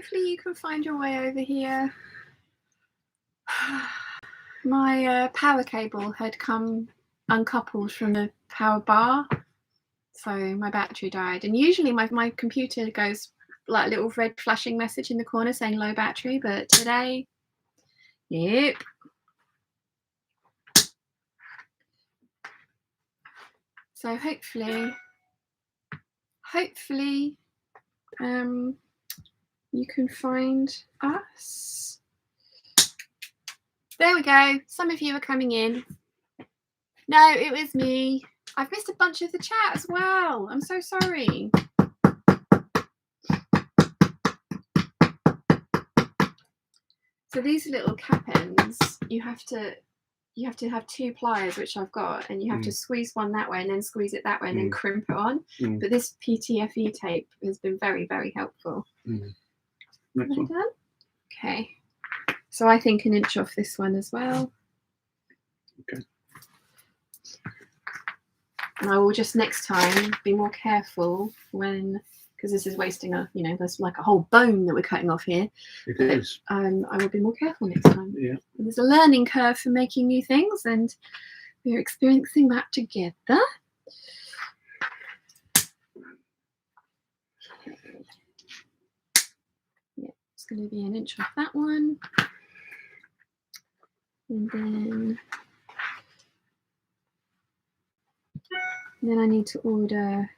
hopefully you can find your way over here. My power cable had come uncoupled from the power bar, so my battery died. And usually my computer goes like a little red flashing message in the corner saying low battery, but today, yep. So hopefully you can find us. There we go. Some of you are coming in. No, it was me. I've missed a bunch of the chat as well. I'm so sorry. So these little cap ends, you have to have 2 pliers, which I've got, and you have to squeeze one that way and then squeeze it that way and then crimp it on. But this PTFE tape has been very, very helpful. Next one. Done? Okay. So I think an inch off this one as well. Okay. And I will just next time be more careful when, because this is wasting there's like a whole bone that we're cutting off here. It is. I will be more careful next time. Yeah. And there's a learning curve for making new things, and we're experiencing that together. Yeah, it's going to be an inch off that one. And then I need to order,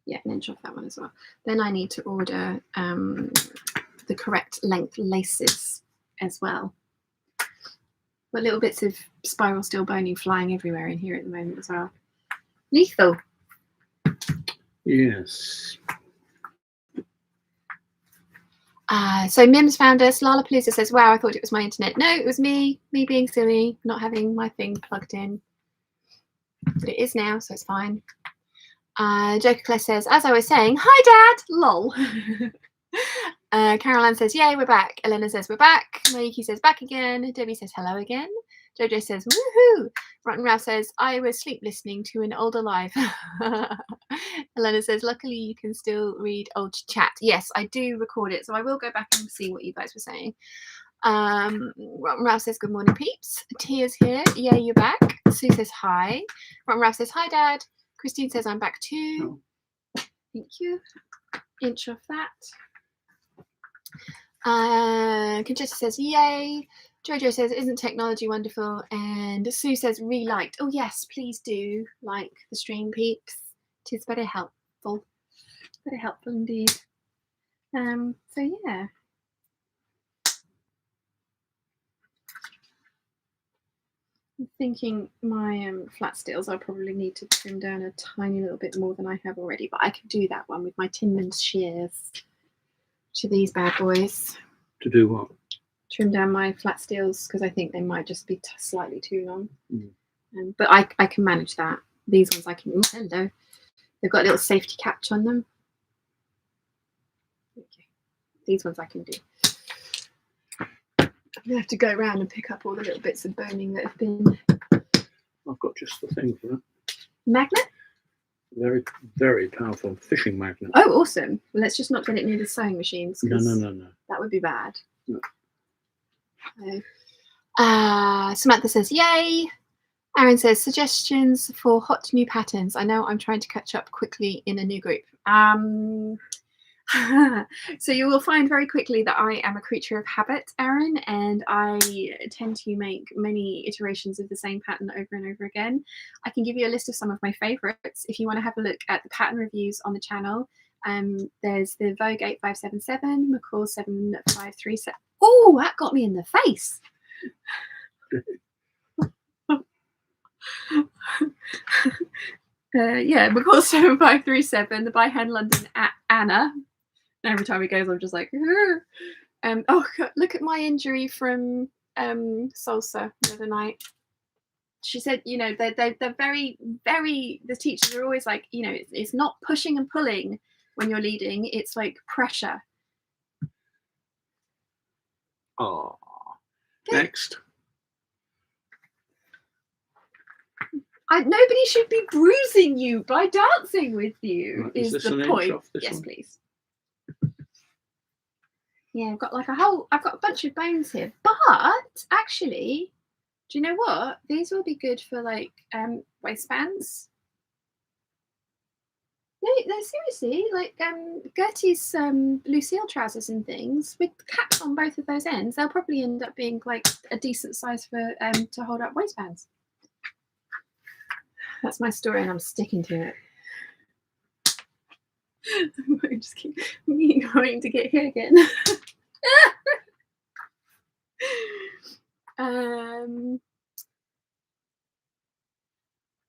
an inch off that one as well. Then I need to order the correct length laces as well. Got little bits of spiral steel boning flying everywhere in here at the moment as well. Lethal. Yes. So Mims found us. Lollapalooza says, wow, I thought it was my internet. No, it was me being silly, not having my thing plugged in. But it is now, so it's fine. Joker Claire says, as I was saying, hi Dad, lol. Caroline says, yay, we're back. Elena says, we're back. Mayuki says, back again. Debbie says, hello again. Jojo says, woohoo. Rotten Ralph says, I was sleep listening to an older live. Elena says, luckily you can still read old chat. Yes, I do record it, so I will go back and see what you guys were saying. Rotten Ralph says, good morning, peeps. Tia's here. Yeah, you're back. Sue says, hi. Rotten Ralph says, hi, Dad. Christine says, I'm back too. Oh. Thank you. Inch off that. Conchetta says, yay. Jojo says, isn't technology wonderful? And Sue says, re-liked. Oh, yes, please do like the stream, peeps. It is very helpful. Very helpful indeed. So, yeah. I'm thinking my flat steels I probably need to trim down a tiny little bit more than I have already, but I could do that one with my Tinman's shears to these bad boys. To do what? Trim down my flat steels because I think they might just be slightly too long. But I can manage that. These ones I can. Oh, hello. They've got a little safety catch on them. Okay. These ones I can do. I'm gonna have to go around and pick up all the little bits of boning that have been. I've got just the thing for that. Magnet? Very, very powerful fishing magnet. Oh, awesome. Well, let's just not get it near the sewing machines. No. That would be bad. No. Samantha says, yay. Aaron says, suggestions for hot new patterns. I know I'm trying to catch up quickly in a new group. So you will find very quickly that I am a creature of habit, Aaron, and I tend to make many iterations of the same pattern over and over again. I can give you a list of some of my favorites if you want to have a look at the pattern reviews on the channel. There's the Vogue 8577, McCalls 7537. Oh, that got me in the face. Yeah, McCalls 7537, the By Hand London Anna. And every time it goes, I'm just like, oh, look at my injury from salsa the other night. She said, you know, they're very, very, the teachers are always like, you know, it's not pushing and pulling when you're leading, it's like pressure. Oh, next. Nobody should be bruising you by dancing with you, Right, is the point. Yes, one? please. Yeah, I've got a bunch of bones here. But actually, do you know what? These will be good for like waistbands. No, seriously, like Gertie's Lucille trousers and things with caps on both of those ends, they'll probably end up being like a decent size for to hold up waistbands. That's my story, and I'm sticking to it. I just keep going to get here again.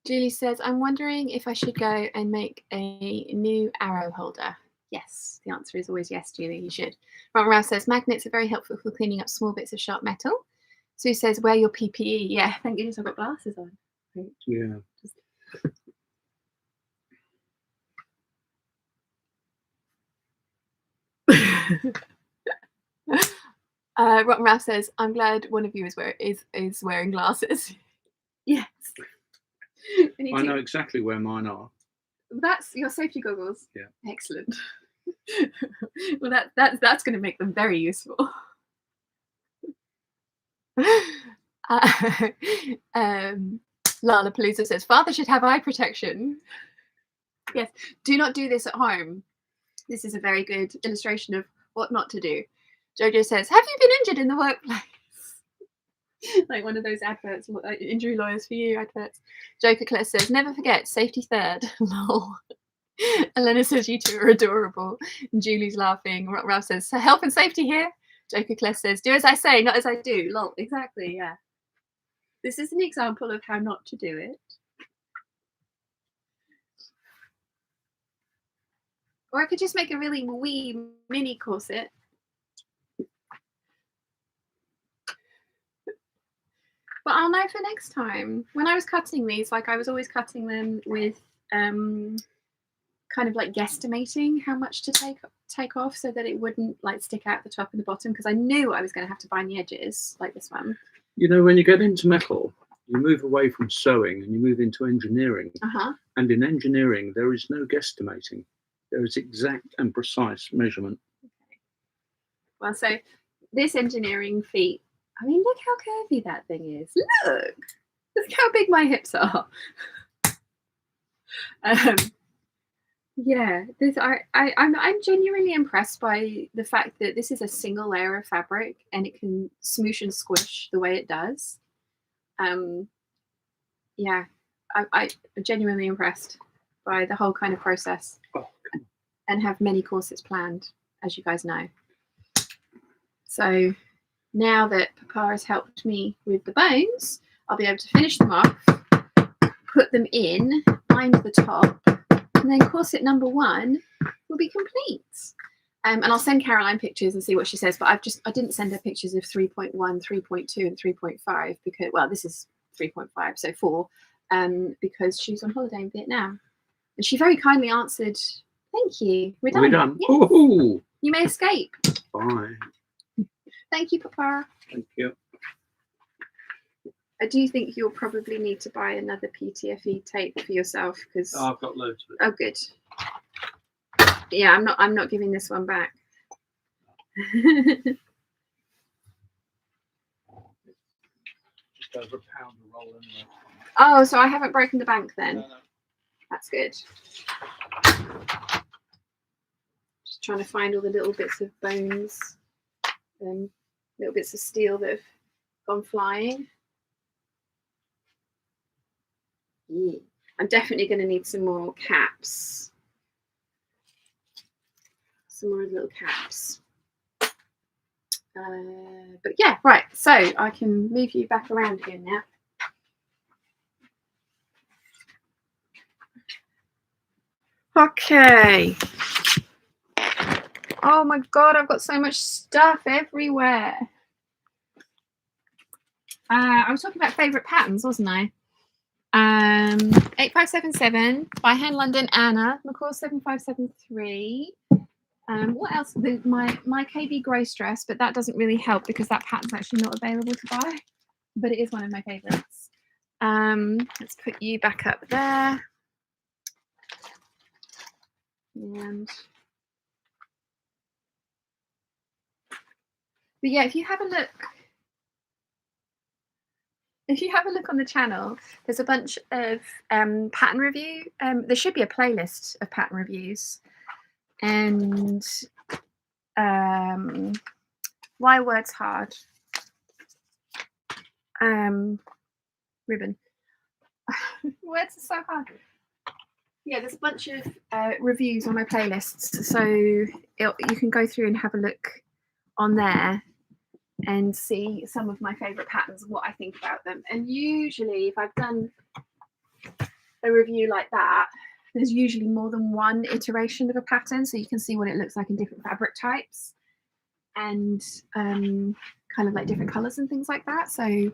Julie says, I'm wondering if I should go and make a new arrow holder. Yes, the answer is always yes, Julie, you should. Ralph says, magnets are very helpful for cleaning up small bits of sharp metal. Sue says, wear your PPE. Yeah, thank goodness I've got glasses on. Yeah. Rotten Ralph says, I'm glad one of you is wearing glasses. Yes. I know exactly where mine are. That's your safety goggles? Yeah. Excellent. Well, that's going to make them very useful. Lala Palooza says, father should have eye protection. Yes, do not do this at home. This is a very good illustration of what not to do. Jojo says, have you been injured in the workplace? Like one of those adverts, injury lawyers for you adverts. Joker Claire says, never forget, safety third. Lol. Elena says, you two are adorable. And Julie's laughing. Ralph says, so health and safety here. Joker Claire says, do as I say, not as I do. Lol, exactly, yeah. This is an example of how not to do it. Or I could just make a really wee mini corset. But I'll know for next time. When I was cutting these, like I was always cutting them with kind of like guesstimating how much to take off so that it wouldn't like stick out the top and the bottom, because I knew I was going to have to bind the edges like this one. You know, when you get into metal, you move away from sewing and you move into engineering. And in engineering, there is no guesstimating. There is exact and precise measurement. Okay. Well, so this engineering feat, I mean, look how curvy that thing is. Look how big my hips are. Yeah, I'm genuinely impressed by the fact that this is a single layer of fabric and it can smoosh and squish the way it does. Yeah, I'm genuinely impressed by the whole kind of process, and have many corsets planned, as you guys know. So now that Papa has helped me with the bones, I'll be able to finish them off, put them in, bind the top, and then corset number 1 will be complete. And I'll send Caroline pictures and see what she says, but I didn't send her pictures of 3.1, 3.2, and 3.5 because, well, this is 3.5, so 4, because she's on holiday in Vietnam. And she very kindly answered, thank you. We're done. We're done. Yes. Ooh. You may escape. Bye. Thank you, Papa. Thank you. I do think you'll probably need to buy another PTFE tape for yourself because I've got loads of it. Oh, good. Yeah, I'm not giving this one back. Just over £1 a roll anyway. Oh, so I haven't broken the bank then. No. That's good. Just trying to find all the little bits of bones, little bits of steel that have gone flying. Yeah. I'm definitely going to need some more caps. Some more little caps. But yeah, right. So I can move you back around again now. Okay. Oh my God, I've got so much stuff everywhere. I was talking about favourite patterns, wasn't I? 8577 by Hand London Anna, McCalls 7573. What else? My KB Grace dress, but that doesn't really help because that pattern's actually not available to buy, but it is one of my favourites. Let's put you back up there. And But yeah, if you have a look on the channel, there's a bunch of pattern review. There should be a playlist of pattern reviews, and why words hard. Ribbon. Words are so hard. Yeah, there's a bunch of reviews on my playlists, so you can go through and have a look on there and see some of my favourite patterns and what I think about them. And usually, if I've done a review like that, there's usually more than one iteration of a pattern, so you can see what it looks like in different fabric types and kind of like different colours and things like that. So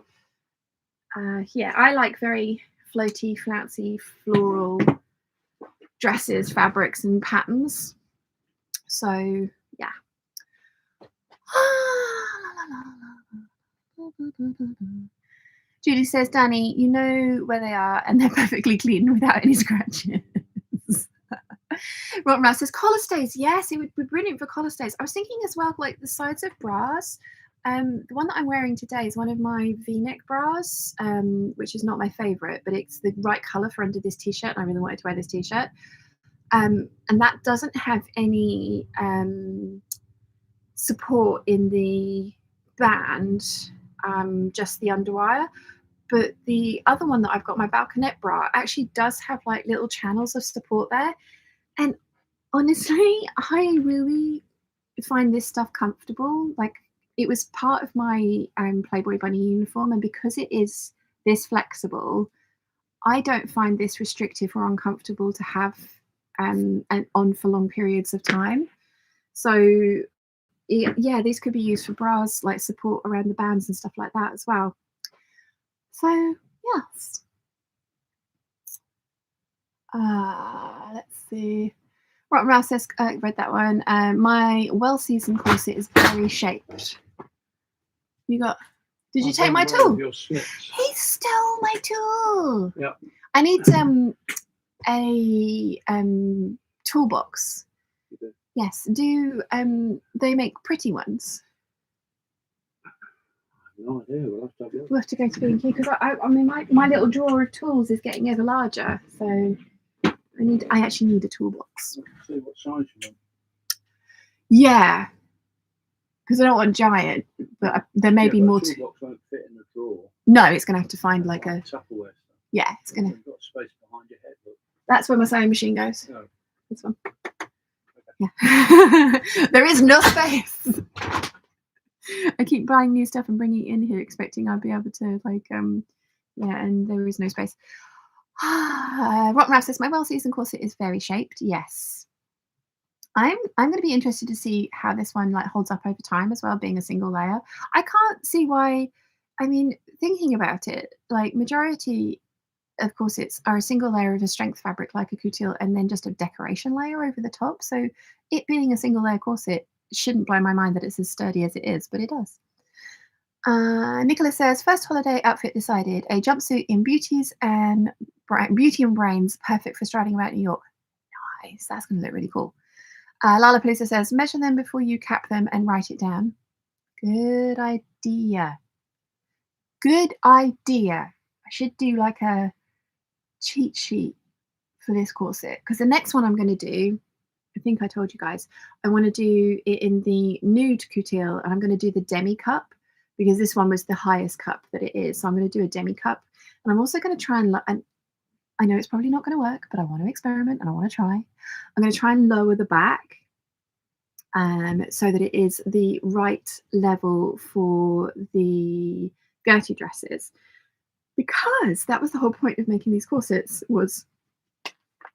yeah, I like very floaty, flouncy, floral dresses, fabrics and patterns. So yeah. Judy says, Danny, you know where they are and they're perfectly clean without any scratches. Rotten Mouse says, collar stays. Yes, it would be brilliant for collar stays. I was thinking as well, like the sides of bras. The one that I'm wearing today is one of my V-neck bras, which is not my favourite, but it's the right colour for under this t-shirt. And I really wanted to wear this t-shirt. And that doesn't have any support in the band, just the underwire. But the other one that I've got, my balconette bra, actually does have like little channels of support there. And honestly, I really find this stuff comfortable. Like, it was part of my Playboy Bunny uniform, and because it is this flexible, I don't find this restrictive or uncomfortable to have and on for long periods of time. So yeah, these could be used for bras, like support around the bands and stuff like that as well. So yes. Let's see. Right, Rouse says, read that one. My well-seasoned corset is very shaped. You got? Did you take my tool? He stole my tool. Yeah. I need a toolbox. Yes. Do they make pretty ones? No idea. We'll have to go to B&Q because I mean my little drawer of tools is getting ever larger, so I actually need a toolbox. See what size you want. Yeah, because I don't want giant, but there may be more. The toolbox won't fit in the drawer. No, it's going to have to find like a Tupperware stuff. Yeah, it's going to. You've got space behind your head. Look. That's where my sewing machine goes. Oh. This one. Okay. Yeah. There is no space. I keep buying new stuff and bringing it in here, expecting I'll be able to like yeah, and there is no space. Rotten Ralph says, my well-seasoned corset is very shaped. Yes. I'm going to be interested to see how this one like holds up over time as well, being a single layer. I can't see why. I mean, thinking about it, like majority of corsets are a single layer of a strength fabric like a coutil and then just a decoration layer over the top. So it being a single layer corset shouldn't blow my mind that it's as sturdy as it is, but it does. Nicholas says, first holiday outfit decided, a jumpsuit in Beauty and Brains, perfect for striding about New York. Nice, that's going to look really cool. Lala Palooza says, measure them before you cap them and write it down. Good idea. Good idea. I should do like a cheat sheet for this corset, because the next one I'm going to do, I think I told you guys, I want to do it in the nude coutil, and I'm going to do the demi cup because this one was the highest cup that it is. So I'm going to do a demi cup, and I'm also going to try and I know it's probably not going to work, but I want to experiment and I want to try. I'm going to try and lower the back so that it is the right level for the Gertie dresses, because that was the whole point of making these corsets, was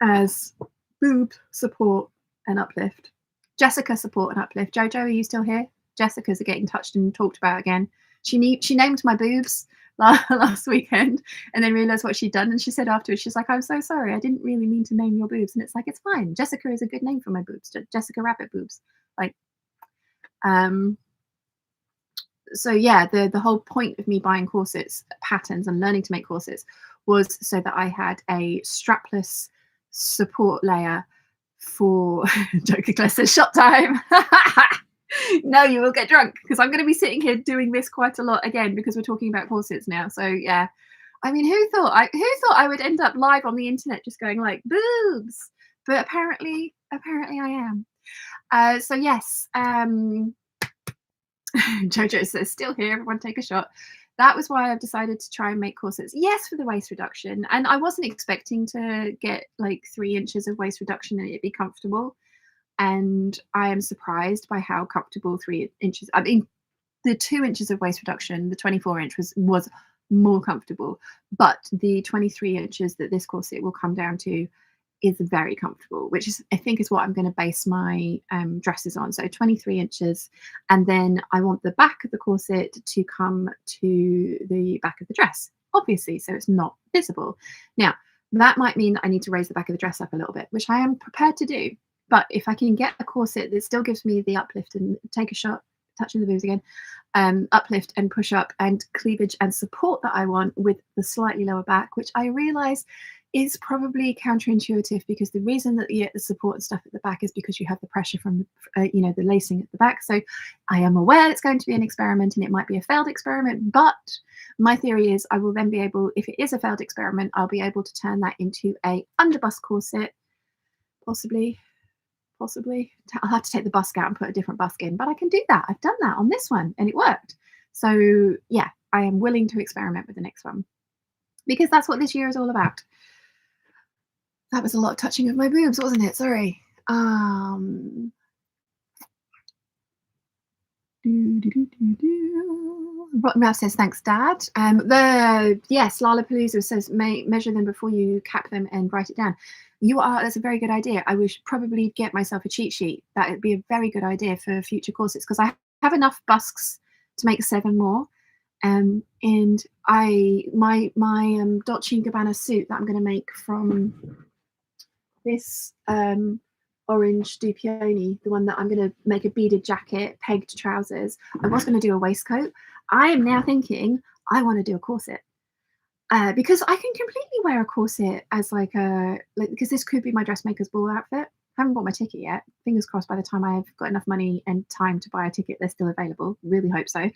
as boob support and uplift. Jessica support and uplift. Jojo, are you still here? Jessica's getting touched and talked about again. She named my boobs last weekend and then realized what she'd done, and she said afterwards, she's like, I'm so sorry, I didn't really mean to name your boobs. And it's like, it's fine. Jessica is a good name for my boobs. Jessica Rabbit boobs. Like, so yeah, the whole point of me buying corsets, patterns, and learning to make corsets was so that I had a strapless support layer for Joker Class says shot time. No, you will get drunk, because I'm going to be sitting here doing this quite a lot again, because we're talking about corsets now. So yeah, I mean, who thought I would end up live on the internet just going like boobs? But apparently I am. So yes, Jojo says, still here, everyone take a shot. That was why I've decided to try and make corsets. Yes, for the waist reduction. And I wasn't expecting to get like 3 inches of waist reduction and it'd be comfortable. And I am surprised by how comfortable 3 inches. I mean, the 2 inches of waist reduction, the 24 inch was more comfortable, but the 23 inches that this corset will come down to is very comfortable, which is, I think, is what I'm going to base my dresses on. So 23 inches, and then I want the back of the corset to come to the back of the dress, obviously, so it's not visible. Now, that might mean that I need to raise the back of the dress up a little bit, which I am prepared to do. But if I can get a corset that still gives me the uplift and take a shot, touching the boobs again, uplift and push up and cleavage and support that I want with the slightly lower back, which I realize is probably counterintuitive, because the reason that you get the support and stuff at the back is because you have the pressure from the lacing at the back. So I am aware it's going to be an experiment and it might be a failed experiment, but my theory is I will then be able, if it is a failed experiment, I'll be able to turn that into a underbust corset, possibly. I'll have to take the busk out and put a different busk in, but I can do that. I've done that on this one and it worked. So yeah, I am willing to experiment with the next one, because that's what this year is all about. That was a lot of touching of my boobs, wasn't it? Sorry. Rotten Ralph says, thanks, Dad. Yes, Lollapalooza says, measure them before you cap them and write it down. That's a very good idea. I would probably get myself a cheat sheet. That would be a very good idea for future corsets, because I have enough busks to make 7 more. And my Dolce & Gabbana suit that I'm going to make from this orange Dupioni, the one that I'm going to make a beaded jacket, pegged trousers. I was going to do a waistcoat. I am now thinking I want to do a corset, because I can completely wear a corset as because this could be my dressmaker's ball outfit. I haven't bought my ticket yet. Fingers crossed by the time I've got enough money and time to buy a ticket, they're still available. Really hope so.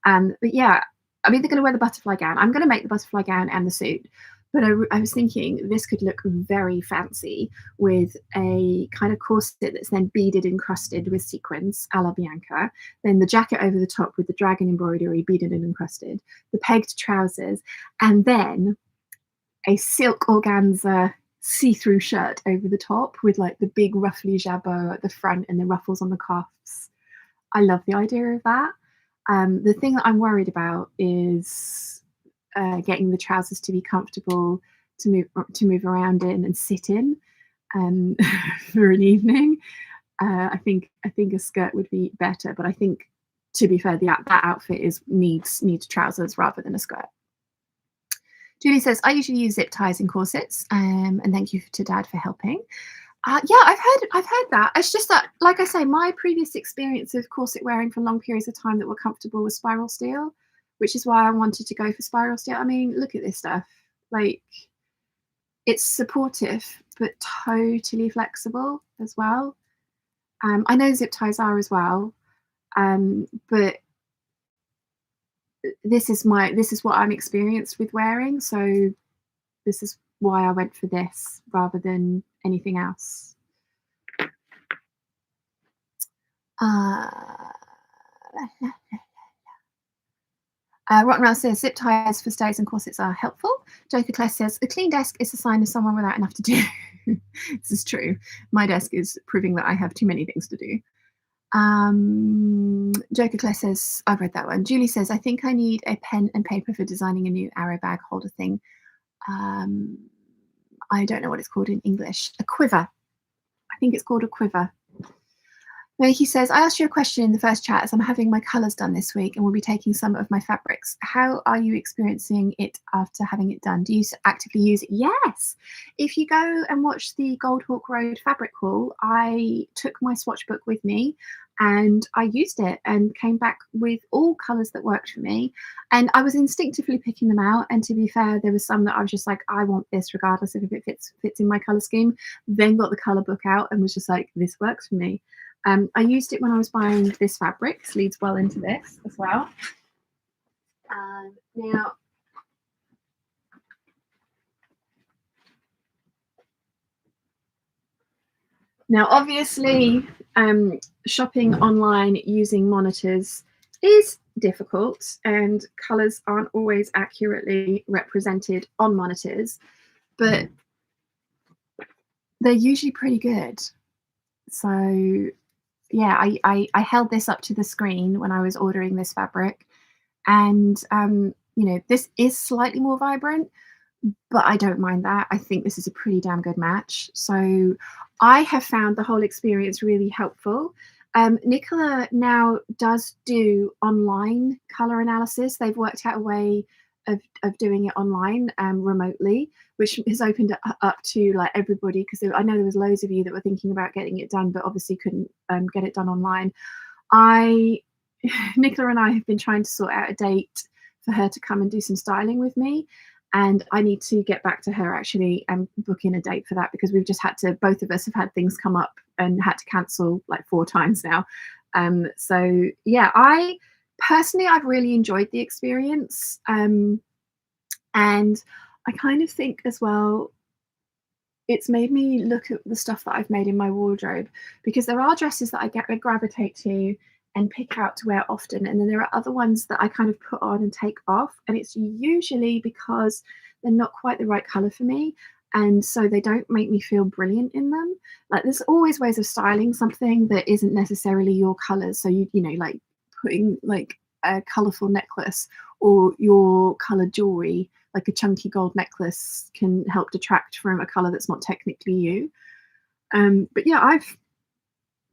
But yeah, I mean, they're going to wear the butterfly gown. I'm going to make the butterfly gown and the suit. But I was thinking this could look very fancy with a kind of corset that's then beaded, encrusted with sequins, a la Bianca. Then the jacket over the top with the dragon embroidery, beaded and encrusted. The pegged trousers. And then a silk organza see-through shirt over the top with like the big ruffly jabot at the front and the ruffles on the cuffs. I love the idea of that. The thing that I'm worried about is getting the trousers to be comfortable to move around in and sit in for an evening. I think a skirt would be better, but I think, to be fair, that outfit needs trousers rather than a skirt. Julie says, I usually use zip ties in corsets, and thank you to Dad for helping. Yeah, I've heard that. It's just that, like I say, my previous experience of corset wearing for long periods of time that were comfortable was spiral steel, which is why I wanted to go for spiral steel. I mean, look at this stuff. Like, it's supportive, but totally flexible as well. I know zip ties are as well, but this is what I'm experienced with wearing. So this is why I went for this rather than anything else. Rotten Rouse says, zip ties for stays and corsets are helpful. Joker Class says, a clean desk is a sign of someone without enough to do. This is true. My desk is proving that I have too many things to do. Joker Class says, I've read that one. Julie says, I think I need a pen and paper for designing a new arrow bag holder thing. I don't know what it's called in English. A quiver. I think it's called a quiver. He says, I asked you a question in the first chat as I'm having my colours done this week and will be taking some of my fabrics. How are you experiencing it after having it done? Do you actively use it? Yes. If you go and watch the Goldhawk Road fabric haul, I took my swatch book with me and I used it and came back with all colours that worked for me. And I was instinctively picking them out. And to be fair, there was some that I was just like, I want this regardless of if it fits in my colour scheme. Then got the colour book out and was just like, this works for me. I used it when I was buying this fabric. This leads well into this as well. Now, obviously, shopping online using monitors is difficult, and colours aren't always accurately represented on monitors, but they're usually pretty good. So yeah, I held this up to the screen when I was ordering this fabric, and you know, this is slightly more vibrant, but I don't mind that. I think this is a pretty damn good match. So I have found the whole experience really helpful. Nicola now does do online color analysis. They've worked out a way of doing it online remotely, which has opened it up to like everybody, because I know there was loads of you that were thinking about getting it done but obviously couldn't get it done online. Nicola and I have been trying to sort out a date for her to come and do some styling with me, and I need to get back to her actually and book in a date for that, because we've just had to, both of us have had things come up and had to cancel like 4 times now. So yeah, I personally, I've really enjoyed the experience. And I kind of think as well, it's made me look at the stuff that I've made in my wardrobe, because there are dresses that I gravitate to and pick out to wear often, and then there are other ones that I kind of put on and take off, and it's usually because they're not quite the right color for me, and so they don't make me feel brilliant in them. Like, there's always ways of styling something that isn't necessarily your colors. So you know, like putting like a colorful necklace or your colored jewelry, like a chunky gold necklace, can help detract from a color that's not technically you. But yeah, I've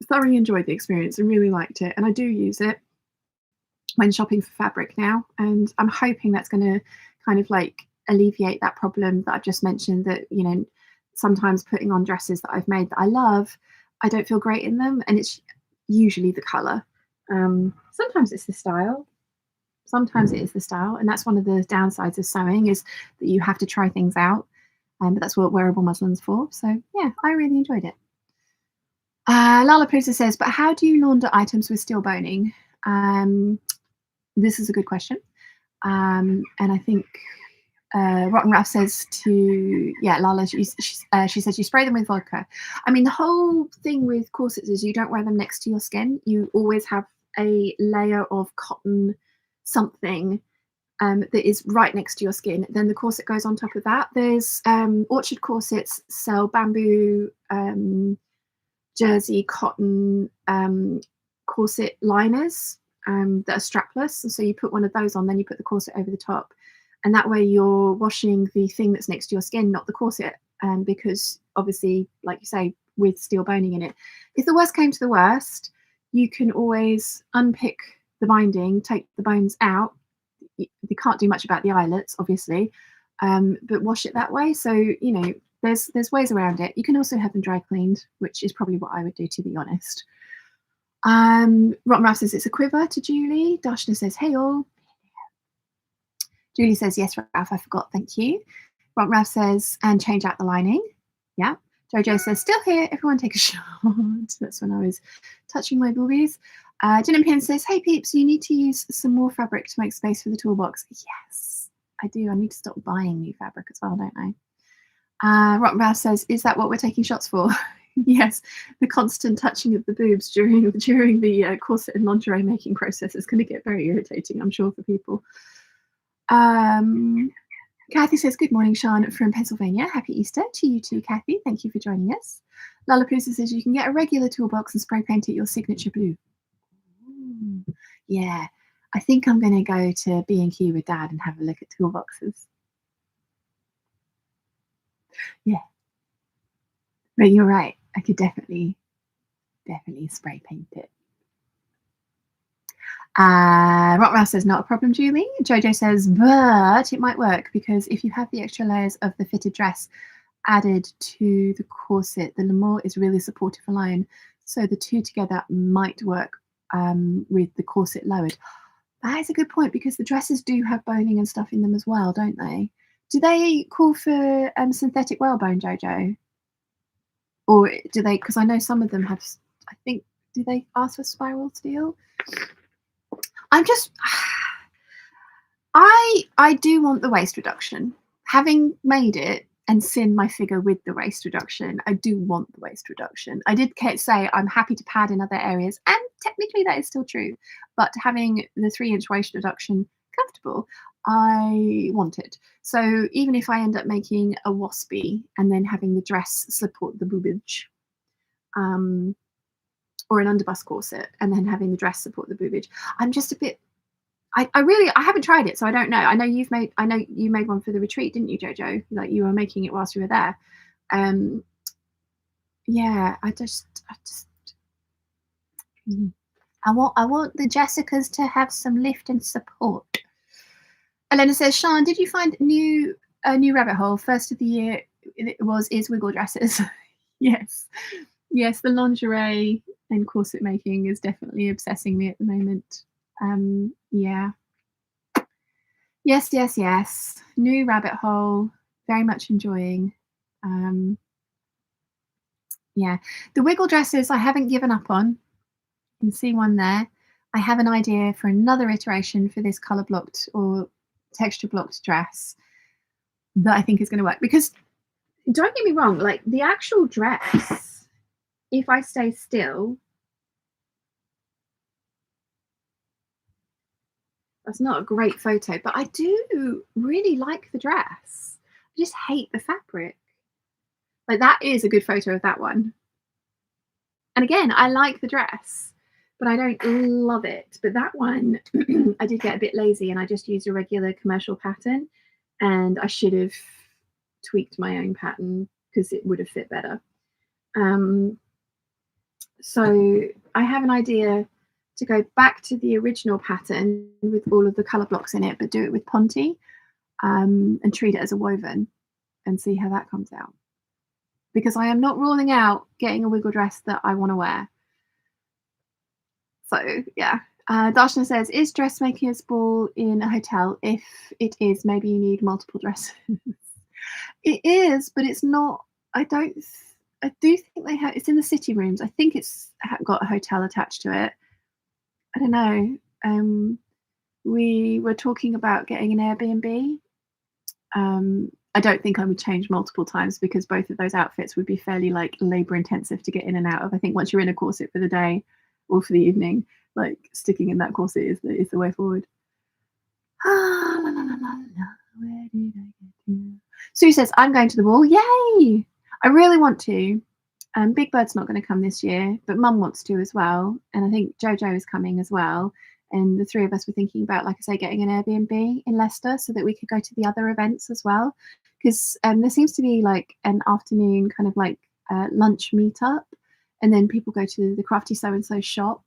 thoroughly enjoyed the experience and really liked it, and I do use it when shopping for fabric now, and I'm hoping that's going to kind of like alleviate that problem that I've just mentioned, that, you know, sometimes putting on dresses that I've made that I love, I don't feel great in them, and it's usually the color. Sometimes it's the style, sometimes it is the style, and that's one of the downsides of sewing, is that you have to try things out, but that's what wearable muslin's for. So yeah, I really enjoyed it. Lala Poosa says, but how do you launder items with steel boning? This is a good question. And I think Rotten Ralph says to, yeah, Lala, she says you spray them with vodka. I mean, the whole thing with corsets is you don't wear them next to your skin. You always have a layer of cotton something that is right next to your skin. Then the corset goes on top of that. There's Orchard Corsets sell bamboo jersey cotton corset liners that are strapless, and so you put one of those on, then you put the corset over the top, and that way you're washing the thing that's next to your skin, not the corset, because obviously, like you say, with steel boning in it, if the worst came to the worst, you can always unpick the binding, take the bones out. You can't do much about the eyelets, obviously, but wash it that way. So, you know, there's ways around it. You can also have them dry cleaned, which is probably what I would do, to be honest. Rotten Ralph says it's a quiver to Julie. Darshana says, hey all. Julie says, yes, Ralph, I forgot, thank you. Rotten Ralph says, and change out the lining. Yeah. Jojo says, still here, everyone take a shot. That's when I was touching my boobies. Jen and Pin says, hey peeps, you need to use some more fabric to make space for the toolbox. Yes, I do. I need to stop buying new fabric as well, don't I? Rotten Ralph says, is that what we're taking shots for? Yes, the constant touching of the boobs during the corset and lingerie making process is going to get very irritating, I'm sure, for people. Kathy says, good morning, Sean from Pennsylvania. Happy Easter to you too, Kathy. Thank you for joining us. Lollapalooza says you can get a regular toolbox and spray paint it your signature blue. Ooh, yeah, I think I'm going to go to B&Q with Dad and have a look at toolboxes. Yeah, but you're right. I could definitely spray paint it. Rottwell says, not a problem, Julie. Jojo says, but it might work, because if you have the extra layers of the fitted dress added to the corset, the lamore is really supportive alone. So the two together might work with the corset lowered. That is a good point, because the dresses do have boning and stuff in them as well, don't they? Do they call for synthetic whalebone, Jojo? Or do they, because I know some of them have, I think Do they ask for spiral steel? I'm just, I do want the waist reduction. Having made it and seen my figure with the waist reduction, I do want the waist reduction. I did say I'm happy to pad in other areas, and technically that is still true, but having the 3-inch waist reduction comfortable, I want it. So even if I end up making a waspy and then having the dress support the boobage, or an underbust corset and then having the dress support the boobage, I'm just a bit, I haven't tried it, so I don't know. I know you made one for the retreat, didn't you, Jojo? Like you were making it whilst you were there. Yeah, I want the Jessicas to have some lift and support. Elena says, Sian, did you find a new rabbit hole? First of the year is wiggle dresses. Yes, the lingerie and corset making is definitely obsessing me at the moment. Yeah. Yes. New rabbit hole. Very much enjoying. Yeah. The wiggle dresses I haven't given up on. You can see one there. I have an idea for another iteration for this colour blocked or texture blocked dress that I think is going to work. Because don't get me wrong, like the actual dress, if I stay still, that's not a great photo, but I do really like the dress. I just hate the fabric. Like that is a good photo of that one. And again, I like the dress, but I don't love it. But that one, I did get a bit lazy and I just used a regular commercial pattern, and I should have tweaked my own pattern because it would have fit better. So I have an idea to go back to the original pattern with all of the colour blocks in it, but do it with Ponte, and treat it as a woven and see how that comes out. Because I am not ruling out getting a wiggle dress that I want to wear. So yeah. Darshana says, is dressmaker's ball in a hotel? If it is, maybe you need multiple dresses. It is, but it's not. I do think they have. It's in the city rooms. I think it's got a hotel attached to it. I don't know. We were talking about getting an Airbnb. I don't think I would change multiple times because both of those outfits would be fairly like labor intensive to get in and out of. I think once you're in a corset for the day or for the evening, like sticking in that corset is the way forward. Where did I get to? Sue says, I'm going to the ball. Yay! I really want to. Big Bird's not going to come this year, but Mum wants to as well. And I think Jojo is coming as well. And the three of us were thinking about, like I say, getting an Airbnb in Leicester so that we could go to the other events as well. Because there seems to be like an afternoon kind of like lunch meetup. And then people go to the Crafty So-and-so shop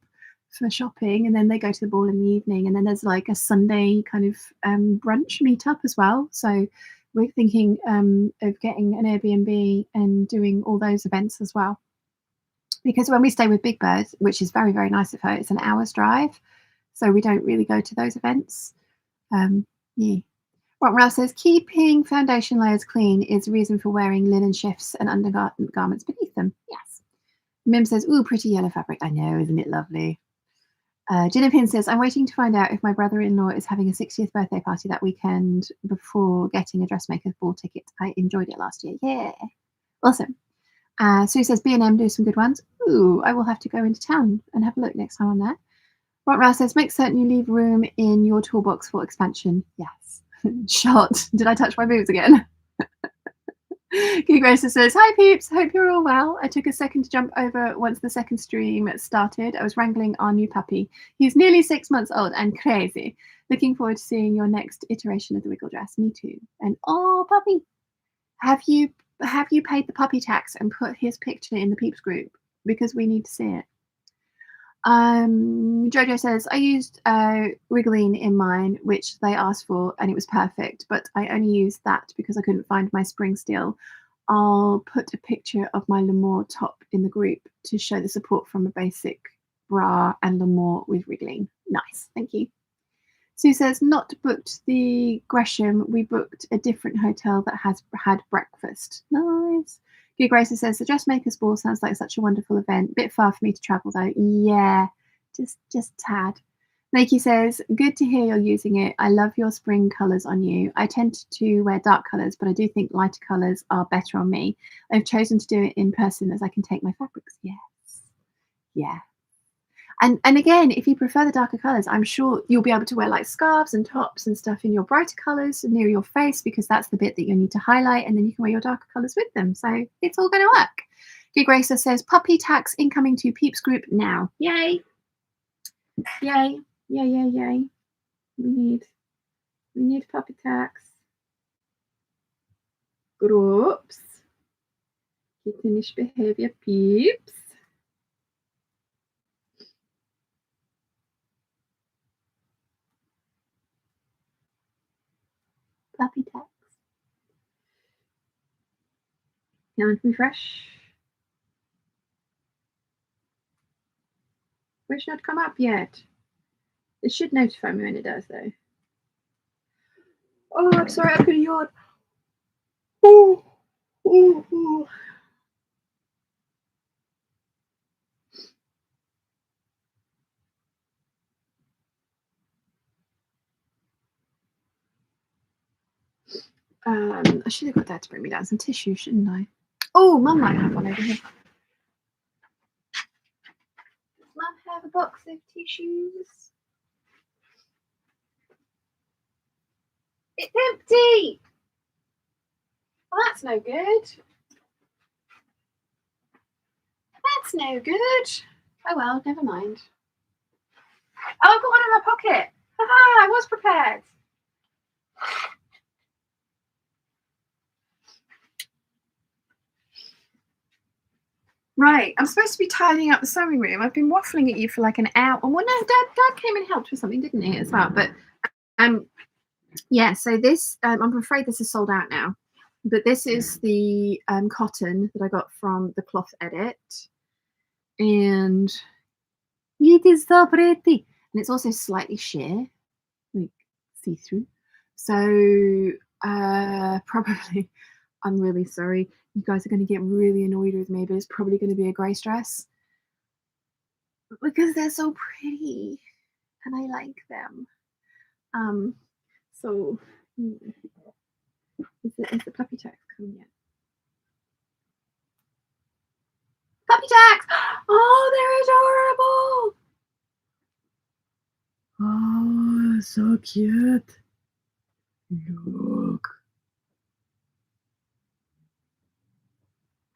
for shopping. And then they go to the ball in the evening. And then there's like a Sunday kind of brunch meetup as well. So we're thinking of getting an Airbnb and doing all those events as well. Because when we stay with Big Bird, which is very, very nice of her, it's an hour's drive. So we don't really go to those events. Yeah. Ralph says, keeping foundation layers clean is a reason for wearing linen shifts and undergarments beneath them. Yes. Mim says, ooh, pretty yellow fabric. I know, isn't it lovely? Gina Pin says, I'm waiting to find out if my brother-in-law is having a 60th birthday party that weekend before getting a dressmaker's ball ticket. I enjoyed it last year. Yeah. Awesome. Sue says, B&M do some good ones. Ooh, I will have to go into town and have a look next time I'm there. Ross says, make certain you leave room in your toolbox for expansion. Yes. Shot. Did I touch my boobs again? Key Gracer says, hi peeps, hope you're all well. I took a second to jump over once the second stream started. I was wrangling our new puppy. He's nearly 6 months old and crazy. Looking forward to seeing your next iteration of the wiggle dress. Me too. And oh, puppy, have you paid the puppy tax and put his picture in the Peeps group? Because we need to see it. Jojo says, I used Wriggling in mine, which they asked for, and it was perfect, but I only used that because I couldn't find my spring steel. I'll put a picture of my Lemoore top in the group to show the support from a basic bra and Lemoore with wriggling. Nice, thank you. Sue says, not booked the Gresham, we booked a different hotel that has had breakfast. Nice. Good Gracer says, the Dressmakers Ball sounds like such a wonderful event. Bit far for me to travel though. Yeah, just tad. Nakey says, good to hear you're using it. I love your spring colours on you. I tend to wear dark colours, but I do think lighter colours are better on me. I've chosen to do it in person as I can take my fabrics. Yes. Yeah. And again, if you prefer the darker colours, I'm sure you'll be able to wear like scarves and tops and stuff in your brighter colours near your face, because that's the bit that you need to highlight, and then you can wear your darker colours with them. So it's all going to work. Good Gracer says, puppy tax incoming to Peeps group now. Yay. Yay. Yay. We need puppy tax. Groups. Kittenish behaviour peeps. Puppy tax. Now refresh. Which not come up yet. It should notify me when it does though. Oh, I'm sorry, I'm gonna yawn. Ooh. I should have got Dad to bring me down some tissue, shouldn't I? Oh, Mum might have one over here. Does Mum have a box of tissues? It's empty! Well, that's no good. That's no good. Oh well, never mind. Oh, I've got one in my pocket. Haha, I was prepared. Right, I'm supposed to be tidying up the sewing room. I've been waffling at you for like an hour. Well, no, Dad came and helped with something, didn't he, as well? But yeah, so this, I'm afraid this is sold out now. But this is the cotton that I got from the Cloth Edit. And it is so pretty. And it's also slightly sheer, like see-through. So probably, I'm really sorry. You guys are going to get really annoyed with me, but it's probably going to be a grey dress. Because they're so pretty. And I like them. So is the puppy tax coming yet? Puppy tax! Oh, they're adorable! Oh, so cute. Look.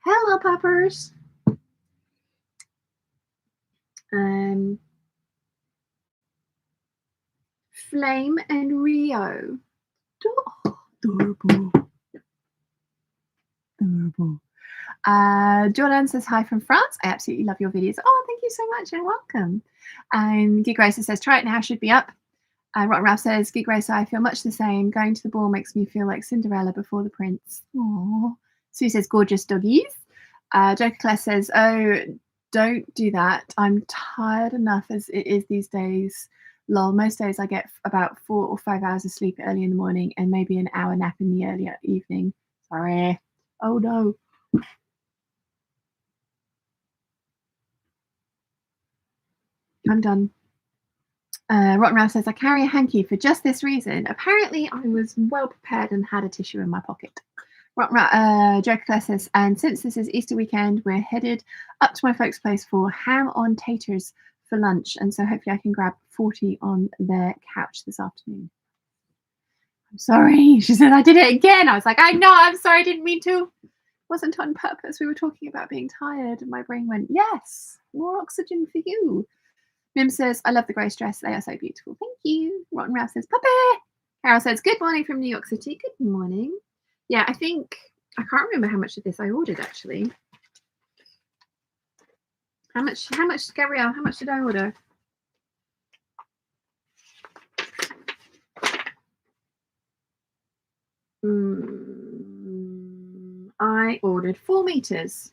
Hello, puppers. Flame and Rio. Oh, adorable. Adorable. Jordan says hi from France. I absolutely love your videos. Oh, thank you so much and welcome. And Gig Racer says, try it now, should be up. Rotten Ralph says, Gig Racer, I feel much the same. Going to the ball makes me feel like Cinderella before the prince. Aww. Sue says, gorgeous doggies. Joker Claire says, oh, don't do that. I'm tired enough as it is these days. Lol, most days I get about 4 or 5 hours of sleep early in the morning and maybe an hour nap in the early evening. Sorry. Oh no. I'm done. Rotten Ralph says, I carry a hanky for just this reason. Apparently I was well prepared and had a tissue in my pocket. Joker Claire says, and since this is Easter weekend, we're headed up to my folks' place for ham on taters for lunch, and so hopefully I can grab 40 on their couch this afternoon. I'm sorry. She said, I did it again. I was like, I know, I'm sorry, I didn't mean to. It wasn't on purpose. We were talking about being tired, and my brain went, yes, more oxygen for you. Mim says, I love the grey dress. They are so beautiful. Thank you. Rotten Ralph says, puppy. Carol says, good morning from New York City. Good morning. Yeah, I think, I can't remember how much of this I ordered, actually. How much, Gabrielle, how much did I order? I ordered 4 meters.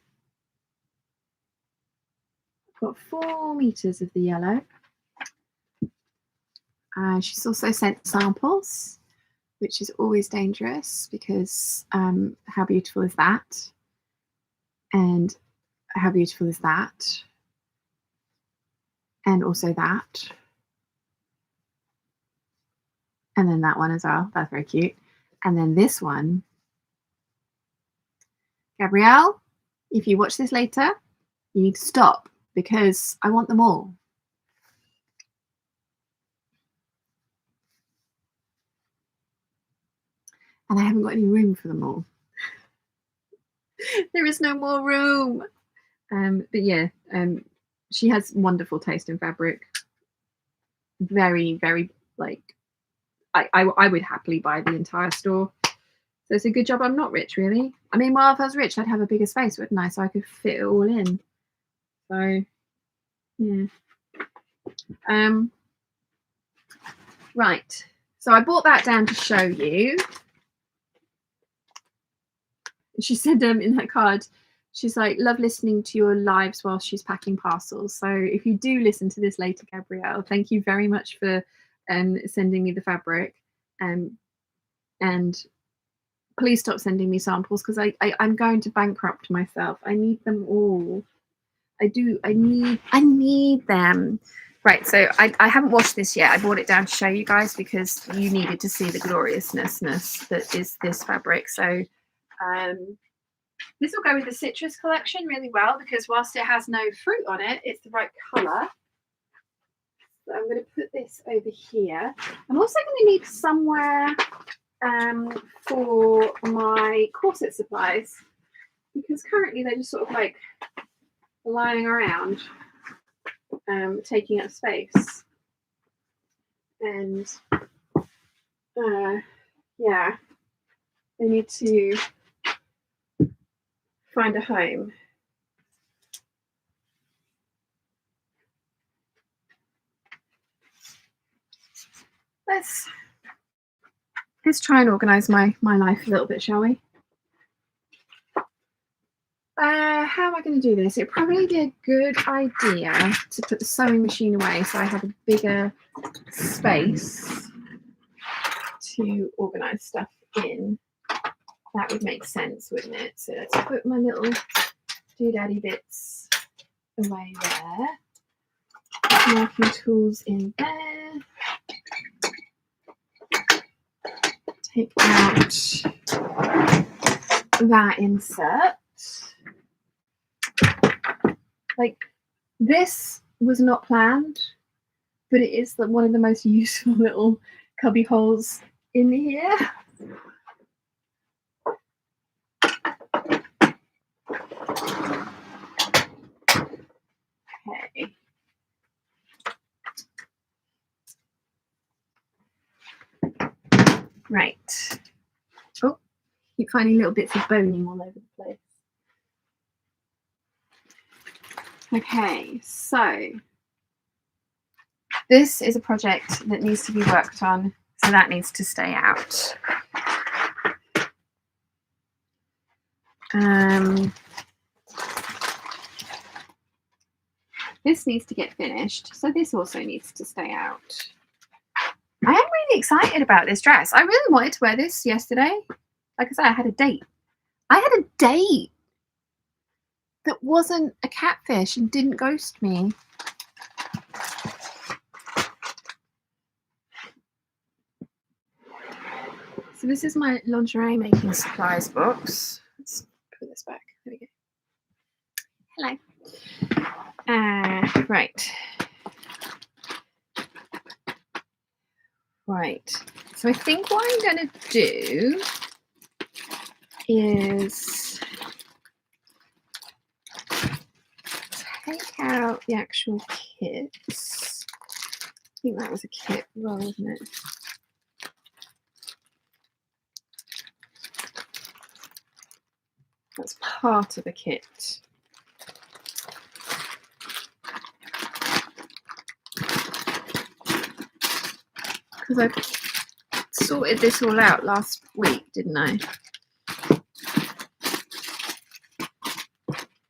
Got 4 meters of the yellow. She's also sent samples, which is always dangerous because how beautiful is that? And how beautiful is that? And also that. And then that one as well. That's very cute. And then this one. Gabrielle, if you watch this later, you need to stop because I want them all. And I haven't got any room for them all. There is no more room. But yeah, she has wonderful taste in fabric. Very, very, like, I would happily buy the entire store. So it's a good job I'm not rich, really. I mean, well, if I was rich, I'd have a bigger space, wouldn't I? So I could fit it all in. So, yeah. Right. So I brought that down to show you. She said in her card, she's like, love listening to your lives while she's packing parcels. So if you do listen to this later, Gabrielle, thank you very much for sending me the fabric. And please stop sending me samples because I'm going to bankrupt myself. I need them all. I do. I need them. Right, so I haven't washed this yet. I brought it down to show you guys because you needed to see the gloriousness that is this fabric. So this will go with the citrus collection really well because whilst it has no fruit on it, it's the right colour. So I'm going to put this over here. I'm also going to need somewhere for my corset supplies because currently they're just sort of like lying around, taking up space. And yeah, they need to find a home. Let's try and organise my life a little bit, shall we? How am I going to do this? It'd probably be a good idea to put the sewing machine away so I have a bigger space to organise stuff in. That would make sense, wouldn't it? So let's put my little doodaddy bits away there. Put marking tools in there. Take out that insert. Like, this was not planned, but it is one of the most useful little cubby holes in here. Okay. Right. Oh, keep finding little bits of boning all over the place. Okay, so this is a project that needs to be worked on, so that needs to stay out. This needs to get finished, so this also needs to stay out. I am really excited about this dress. I really wanted to wear this yesterday. Like I said, I had a date. I had a date that wasn't a catfish and didn't ghost me. So this is my lingerie making supplies box. Let's put this back. There we go. Hello. Right. Right. So I think what I'm going to do is take out the actual kits. I think that was a kit roll, wasn't it? That's part of a kit. Because I sorted this all out last week, didn't I?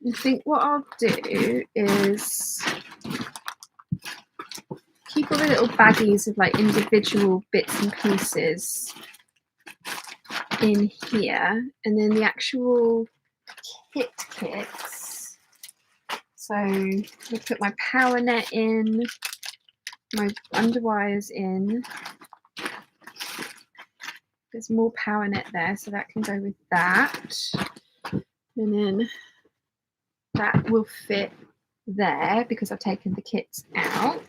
I think what I'll do is keep all the little baggies of like individual bits and pieces in here, and then the actual kits. So I put my power net in, my underwires in. There's more power net there, so that can go with that. And then that will fit there because I've taken the kits out.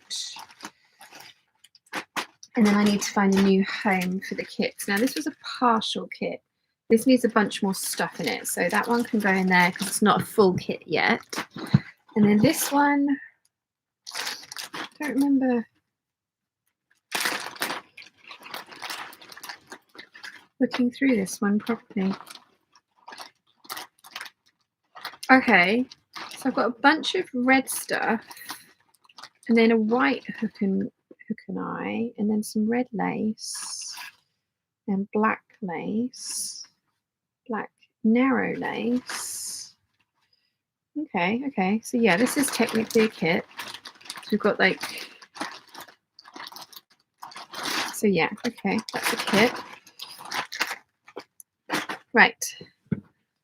And then I need to find a new home for the kits. Now this was a partial kit. This needs a bunch more stuff in it. So that one can go in there because it's not a full kit yet. And then this one, I don't remember looking through this one properly. Okay, so I've got a bunch of red stuff and then a white hook and eye, and then some red lace and black lace, black narrow lace. Okay, so yeah, this is technically a kit. So we've got like, so yeah, okay, that's a kit. Right,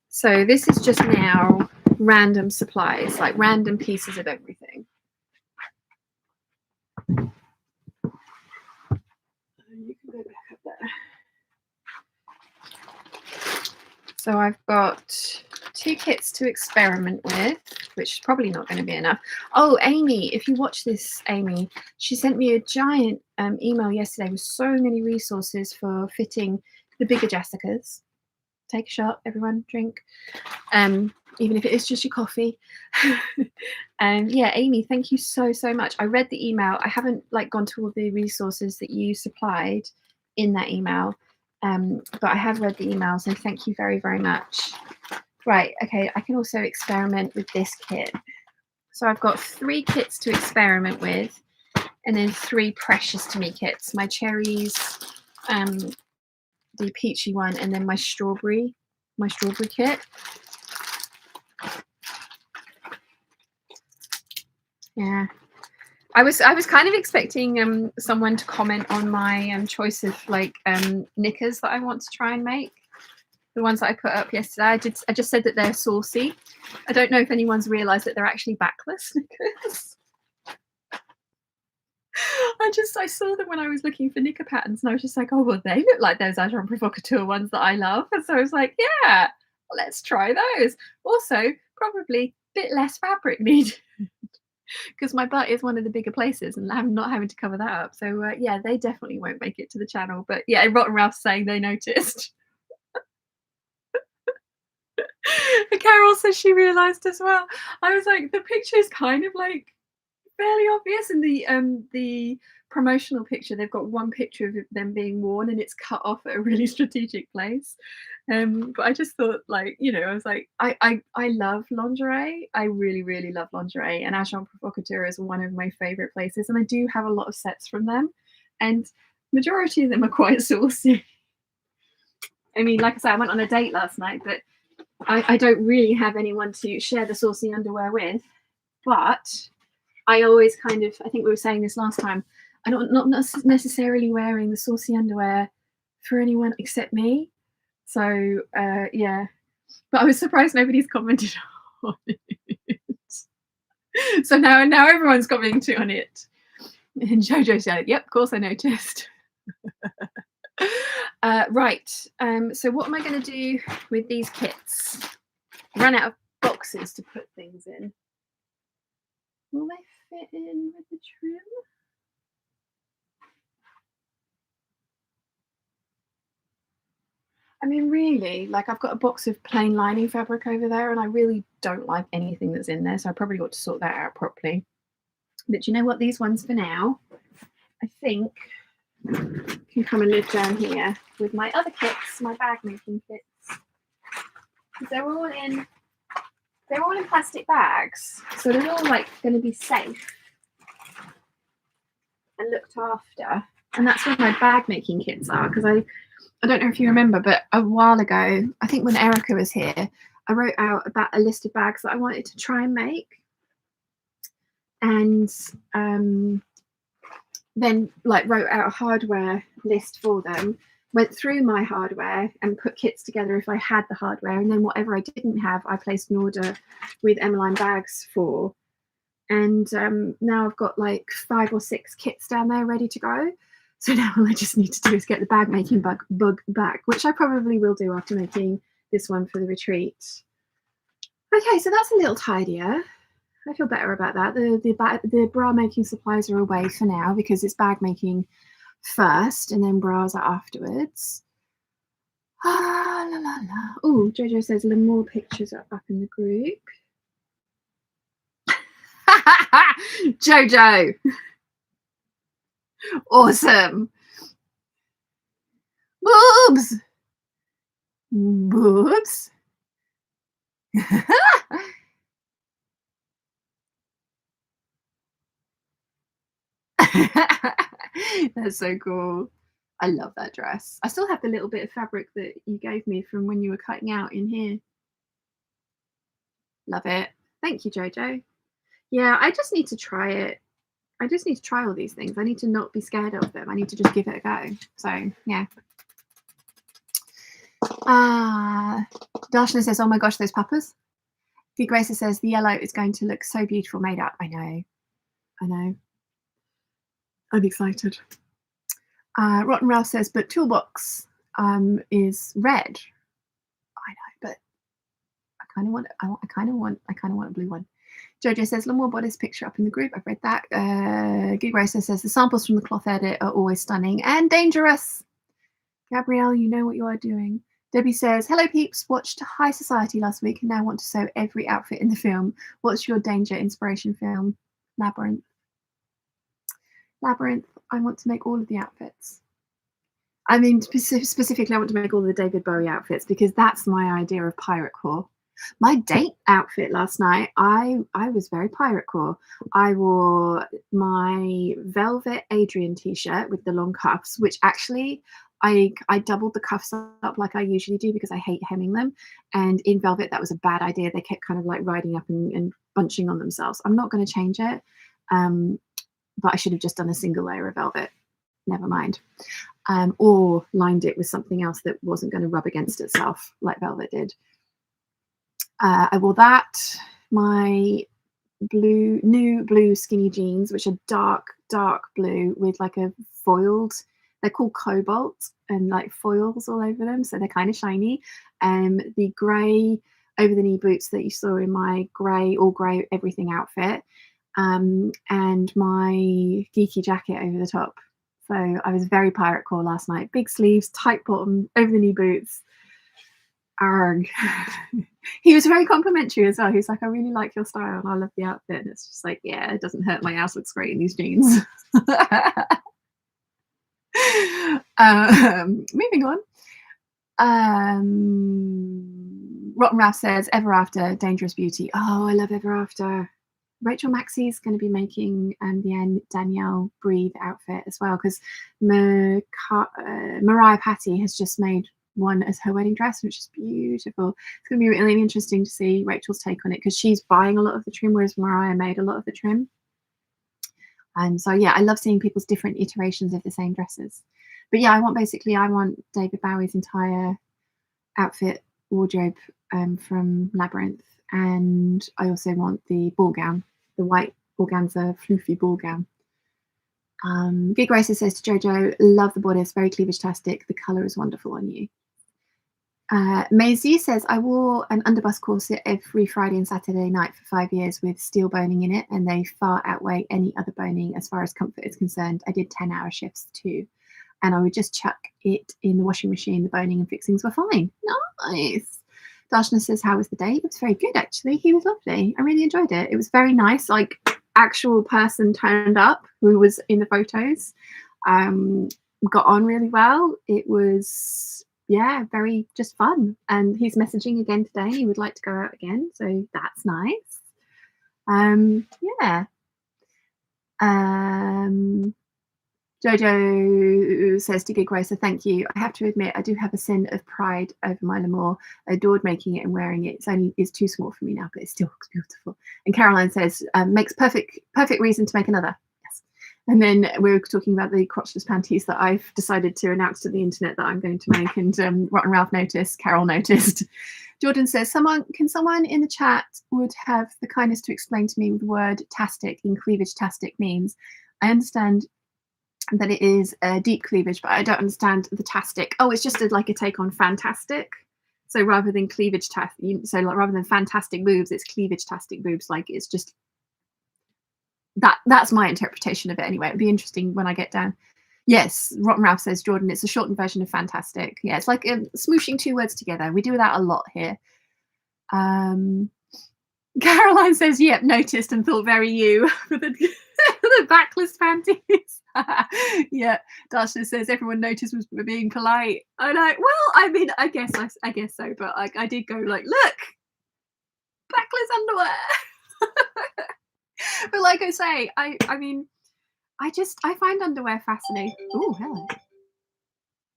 so this is just now random supplies, like random pieces of everything. You can go back up there. So I've got 2 kits to experiment with, which is probably not going to be enough. Oh, Amy, if you watch this, Amy, she sent me a giant email yesterday with so many resources for fitting the bigger Jessicas. Take a shot, everyone, drink. Even if it is just your coffee. Yeah, Amy, thank you so much. I read the email. I haven't gone to all the resources that you supplied in that email, but I have read the email, so thank you very much. Right, okay, I can also experiment with this kit. So I've got 3 kits to experiment with, and then 3 precious to me kits. My cherries, the peachy one, and then my strawberry kit. Yeah, I was kind of expecting someone to comment on my choice of knickers that I want to try and make. The ones that I put up yesterday, I just said that they're saucy. I don't know if anyone's realised that they're actually backless knickers. I saw them when I was looking for knicker patterns, and I was just like, oh well, they look like those Agent Provocateur ones that I love, and so I was like, yeah, let's try those. Also, probably a bit less fabric needed because my butt is one of the bigger places, and I'm not having to cover that up. So yeah, they definitely won't make it to the channel. But yeah, Rotten Ralph's saying they noticed. Carol says she realised as well. I was like, the picture is kind of fairly obvious in the promotional picture. They've got one picture of them being worn and it's cut off at a really strategic place. But I just thought, I was like, I love lingerie. I really love lingerie, and Agent Provocateur is one of my favorite places, and I do have a lot of sets from them, and majority of them are quite saucy. I mean, like I said, I went on a date last night, but I don't really have anyone to share the saucy underwear with. But I always I think we were saying this last time, I'm not necessarily wearing the saucy underwear for anyone except me. So yeah, but I was surprised nobody's commented on it. So now everyone's commenting on it. And Jojo said, yep, of course I noticed. Right, so what am I going to do with these kits? Run out of boxes to put things in. Will they fit in with the trim? I mean, really, I've got a box of plain lining fabric over there, and I really don't like anything that's in there, so I probably got to sort that out properly. But you know what? These ones for now, I think, can come and live down here with my other kits, my bag making kits. They're all in plastic bags, so they're all going to be safe and looked after. And that's where my bag making kits are, because I don't know if you remember, but a while ago, I think when Erica was here, I wrote out about a list of bags that I wanted to try and make, and then wrote out a hardware list for them. went through my hardware and put kits together if I had the hardware, and then whatever I didn't have, I placed an order with Emmeline Bags for. And now I've got like 5 or 6 kits down there ready to go. So now all I just need to do is get the bag making bug back, which I probably will do after making this one for the retreat. Okay, so that's a little tidier. I feel better about that. The bra making supplies are away for now because it's bag making first and then bras are afterwards. Ah, la, la, la. Oh, Jojo says more pictures are up in the group. Jojo, awesome. Boobs, boobs. That's so cool. I love that dress. I still have the little bit of fabric that you gave me from when you were cutting out in here. Love it. Thank you, Jojo. Yeah, I just need to try it. I just need to try all these things. I need to not be scared of them. I need to just give it a go. So, yeah. Darshana says, oh my gosh, those papas. The Gracer says, the yellow is going to look so beautiful made up. I know. I'm excited. Rotten Ralph says, but Toolbox is red. I know, but I kind of want a blue one. Jojo says, Lamore bodice picture up in the group. I've read that. Gig Racer says, the samples from the cloth edit are always stunning and dangerous. Gabrielle, you know what you are doing. Debbie says, hello peeps, watched High Society last week and now want to sew every outfit in the film. What's your danger inspiration film? Labyrinth. I want to make all of the outfits. I mean, specifically, I want to make all the David Bowie outfits because that's my idea of pirate core. My date outfit last night, I was very pirate core. I wore my velvet Adrian t-shirt with the long cuffs, which actually I doubled the cuffs up like I usually do because I hate hemming them. And in velvet, that was a bad idea. They kept kind of like riding up and bunching on themselves. I'm not going to change it. But I should have just done a single layer of velvet. Never mind. Or lined it with something else that wasn't going to rub against itself like velvet did. I wore that, my new blue skinny jeans, which are dark blue with like a foiled, they're called cobalt and like foils all over them. So they're kind of shiny. The grey over the knee boots that you saw in my all grey everything outfit. And my geeky jacket over the top. So I was very pirate core last night. Big sleeves, tight bottom, over the knee boots. Arg. He was very complimentary as well. He was like, I really like your style and I love the outfit. And it's just like, yeah, it doesn't hurt. My ass looks great in these jeans. Moving on. Rotten Ralph says, Ever After, Dangerous Beauty. Oh, I love Ever After. Rachel Maxey's going to be making the Danielle Breathe outfit as well because Mariah Patty has just made one as her wedding dress, which is beautiful. It's going to be really interesting to see Rachel's take on it because she's buying a lot of the trim, whereas Mariah made a lot of the trim. And so, yeah, I love seeing people's different iterations of the same dresses. But yeah, I want David Bowie's entire outfit wardrobe from Labyrinth. And I also want the ball gown, the white organza floofy ball gown. Gig Racer says to Jojo, love the bodice, very cleavage-tastic. The colour is wonderful on you. Maisie says, I wore an underbust corset every Friday and Saturday night for 5 years with steel boning in it, and they far outweigh any other boning as far as comfort is concerned. I did 10-hour shifts too, and I would just chuck it in the washing machine. The boning and fixings were fine. Nice. Darshana says, how was the date? It was very good, actually. He was lovely. I really enjoyed it. It was very nice, like actual person turned up who was in the photos. Got on really well. It was, yeah, very just fun. And he's messaging again today. He would like to go out again. So that's nice. Yeah. Jojo says to Gig Racer, thank you. I have to admit, I do have a sin of pride over my Lamore. Adored making it and wearing it. It's too small for me now, but it still looks beautiful. And Caroline says, makes perfect reason to make another. Yes. And then we were talking about the crotchless panties that I've decided to announce to the internet that I'm going to make, and Rotten Ralph noticed, Carol noticed. Jordan says, can someone in the chat would have the kindness to explain to me what the word tastic in cleavage tastic means? I understand that it is a deep cleavage, but I don't understand the tastic. Oh, it's just like a take on fantastic. So rather than cleavage so like, rather than fantastic boobs, it's cleavage tastic boobs. Like it's just that's my interpretation of it anyway. It'd be interesting when I get down. Yes, Rotten Ralph says, Jordan, it's a shortened version of fantastic. Yeah, it's like smooshing two words together. We do that a lot here. Caroline says, yep, noticed and thought very you for the backless panties. Yeah, Darshna says everyone noticed was being polite. I'm like, well, I mean, I guess so, but I did go like, look, backless underwear. But like I say, I mean, I find underwear fascinating. Oh, hello.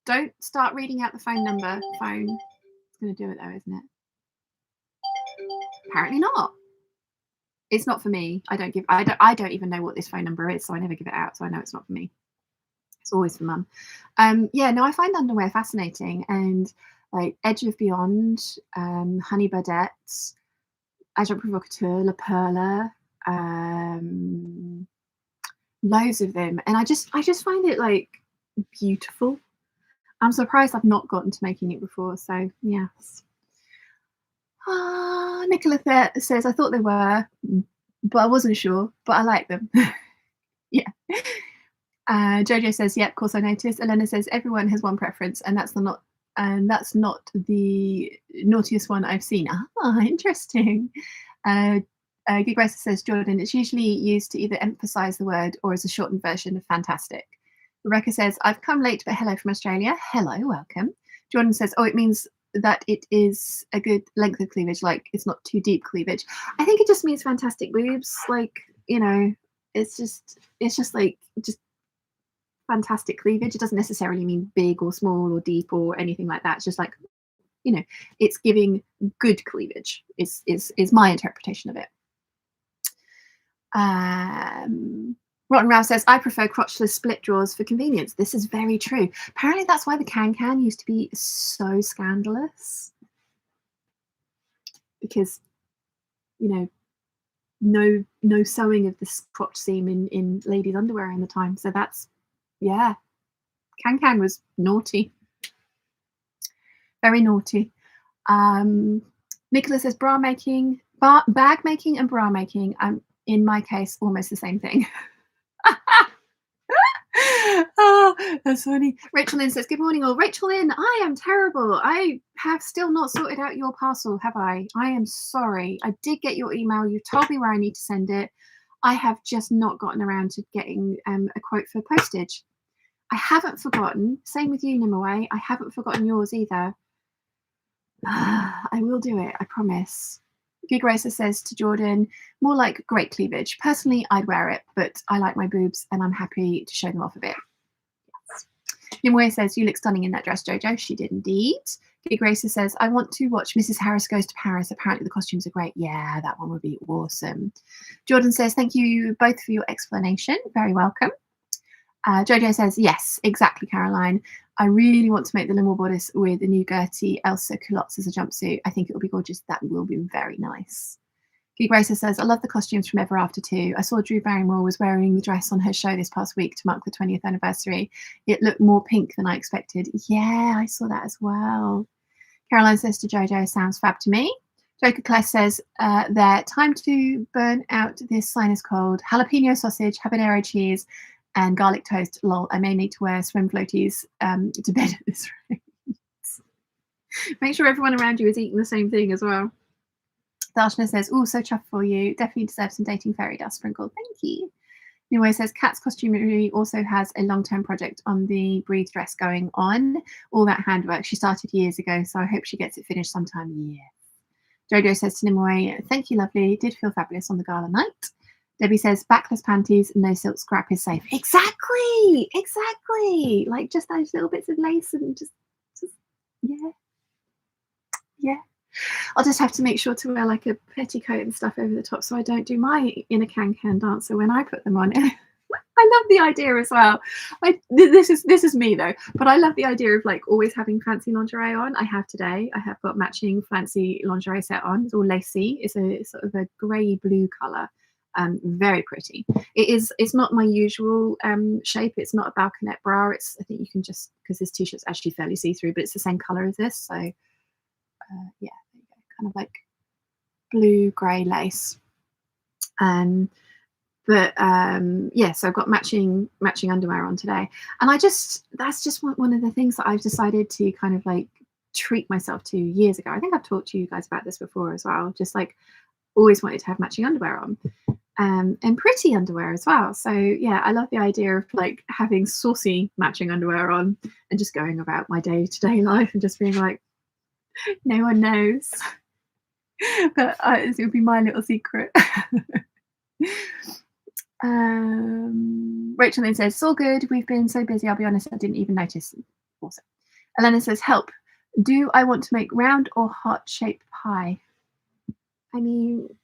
Don't start reading out the phone number. Phone. It's going to do it though, isn't it? Apparently not. It's not for me. I don't even know what this phone number is, so I never give it out. So I know it's not for me. It's always for mum. Yeah, no, I find underwear fascinating, and like Edge of Beyond, Honey Birdette, Agent Provocateur, La Perla, loads of them, and I just find it like beautiful. I'm surprised I've not gotten to making it before. So yes. Nicola says, I thought they were, but I wasn't sure, but I like them. Yeah. Jojo says, yeah, of course I noticed. Elena says, everyone has one preference, and that's not the naughtiest one I've seen. Interesting. Gig Racer says, Jordan, it's usually used to either emphasize the word or as a shortened version of fantastic. Rebecca says, I've come late, but hello from Australia. Hello, welcome. Jordan says, oh, it means that it is a good length of cleavage, like it's not too deep cleavage. I think it just means fantastic boobs, like, you know, it's just like just fantastic cleavage. It doesn't necessarily mean big or small or deep or anything like that. It's just like, you know, it's giving good cleavage is my interpretation of it. Rotten Ralph says, I prefer crotchless split drawers for convenience. This is very true. Apparently that's why the can used to be so scandalous. Because, you know, no sewing of this crotch seam in ladies' underwear in the time. So that's, yeah. Can was naughty. Very naughty. Nicola says, bag making and bra making, in my case, almost the same thing. Oh, that's funny. Rachel Lynn says, good morning all. Rachel Lynn, I am terrible. I have still not sorted out your parcel, have I? I am sorry. I did get your email. You told me where I need to send it. I have just not gotten around to getting a quote for postage. I haven't forgotten. Same with you, Nimaway. I haven't forgotten yours either. I will do it, I promise. Gig Racer says to Jordan, more like great cleavage. Personally, I'd wear it, but I like my boobs and I'm happy to show them off a bit. Yes. Nimue says, you look stunning in that dress, Jojo. She did indeed. Gig Racer says, I want to watch Mrs. Harris Goes to Paris. Apparently the costumes are great. Yeah, that one would be awesome. Jordan says, thank you both for your explanation. Very welcome. Jojo says, yes, exactly, Caroline. I really want to make the limo bodice with the new Gertie Elsa culottes as a jumpsuit. I think it will be gorgeous. That will be very nice. Gig Racer says, I love the costumes from Ever After too. I saw Drew Barrymore was wearing the dress on her show this past week to mark the 20th anniversary. It looked more pink than I expected. Yeah, I saw that as well. Caroline says to Jojo, sounds fab to me. Joker Class says, there, time to burn out this sinus cold. Jalapeno sausage, habanero cheese, and garlic toast. Lol, I may need to wear swim floaties to bed at this rate. Make sure everyone around you is eating the same thing as well. Darshna says, oh, so chuffed for you. Definitely deserves some dating fairy dust sprinkled. Thank you. Anyway, says Kat's Costumery also has a long-term project on the Breathe dress going on. All that handwork she started years ago, so I hope she gets it finished sometime. Yeah. Jojo says to Nimue, thank you, lovely. Did feel fabulous on the gala night. Debbie says, backless panties, no silk scrap is safe. Exactly. Like just those little bits of lace and just yeah. I'll just have to make sure to wear like a petticoat and stuff over the top so I don't do my inner can dancer when I put them on. I love the idea as well. This is me though, but I love the idea of like always having fancy lingerie on. I have today. I have got matching fancy lingerie set on. It's all lacy. It's a sort of a grey blue colour. Very pretty. It's not my usual shape. It's not a balconette bra. I think you can just, because this t-shirt's actually fairly see-through, but it's the same colour as this. So yeah, there you go. Kind of like blue grey lace. But yeah, so I've got matching underwear on today, and that's just one of the things that I've decided to kind of like treat myself to years ago. I think I've talked to you guys about this before as well. Just like always wanted to have matching underwear on, and pretty underwear as well. So yeah, I love the idea of like having saucy matching underwear on and just going about my day-to-day life and just being like, no one knows, but it would be my little secret. Rachel then says, it's all good. We've been so busy. I'll be honest, I didn't even notice. Also, Elena says, help. Do I want to make round or heart-shaped pie? I mean,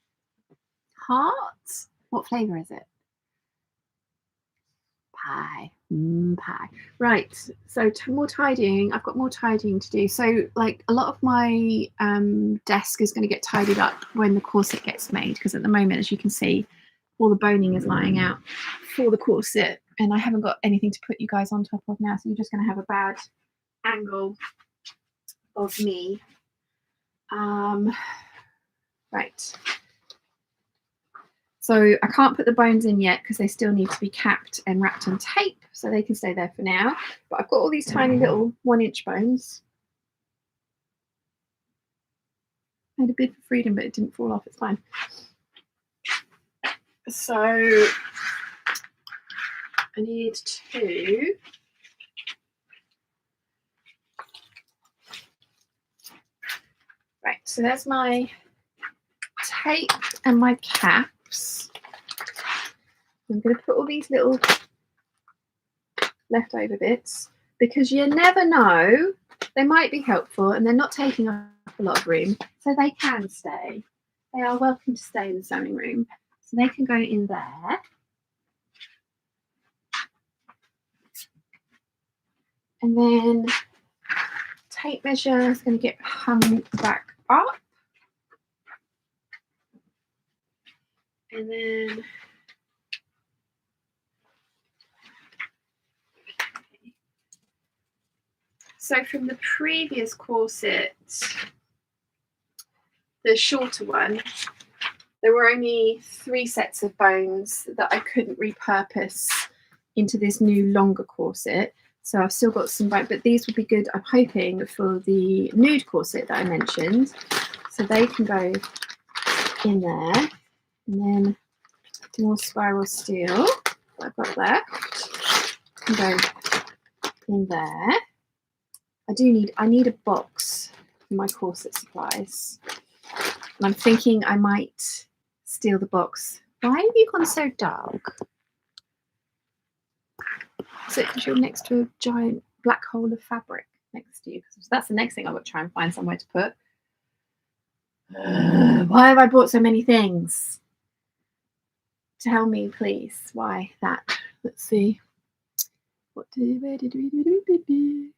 heart? What flavour is it? Pie. Pie. Right. So more tidying. I've got more tidying to do. So like a lot of my desk is going to get tidied up when the corset gets made, because at the moment, as you can see, all the boning is lying out for the corset, and I haven't got anything to put you guys on top of now, so you're just going to have a bad angle of me. Right. So I can't put the bones in yet because they still need to be capped and wrapped in tape, so they can stay there for now. But I've got all these tiny little 1-inch bones. I had a bid for freedom, but it didn't fall off. It's fine. So I need to so there's my tape and my caps. I'm going to put all these little leftover bits, because you never know, they might be helpful and they're not taking up a lot of room, so they can stay. They are welcome to stay in the sewing room. So they can go in there. And then tape measure is going to get hung back up. And then so from the previous corset, the shorter one, there were only 3 sets of bones that I couldn't repurpose into this new longer corset. So I've still got some bone, but these would be good, I'm hoping, for the nude corset that I mentioned. So they can go in there. And then more spiral steel that I've got left can go in there. I need a box for my corset supplies. And I'm thinking I might steal the box. Why have you gone so dark? Is it because you're next to a giant black hole of fabric next to you? Because that's the next thing I've got to try and find somewhere to put. Why have I bought so many things? Tell me, please, why that? Let's see. Where did we do?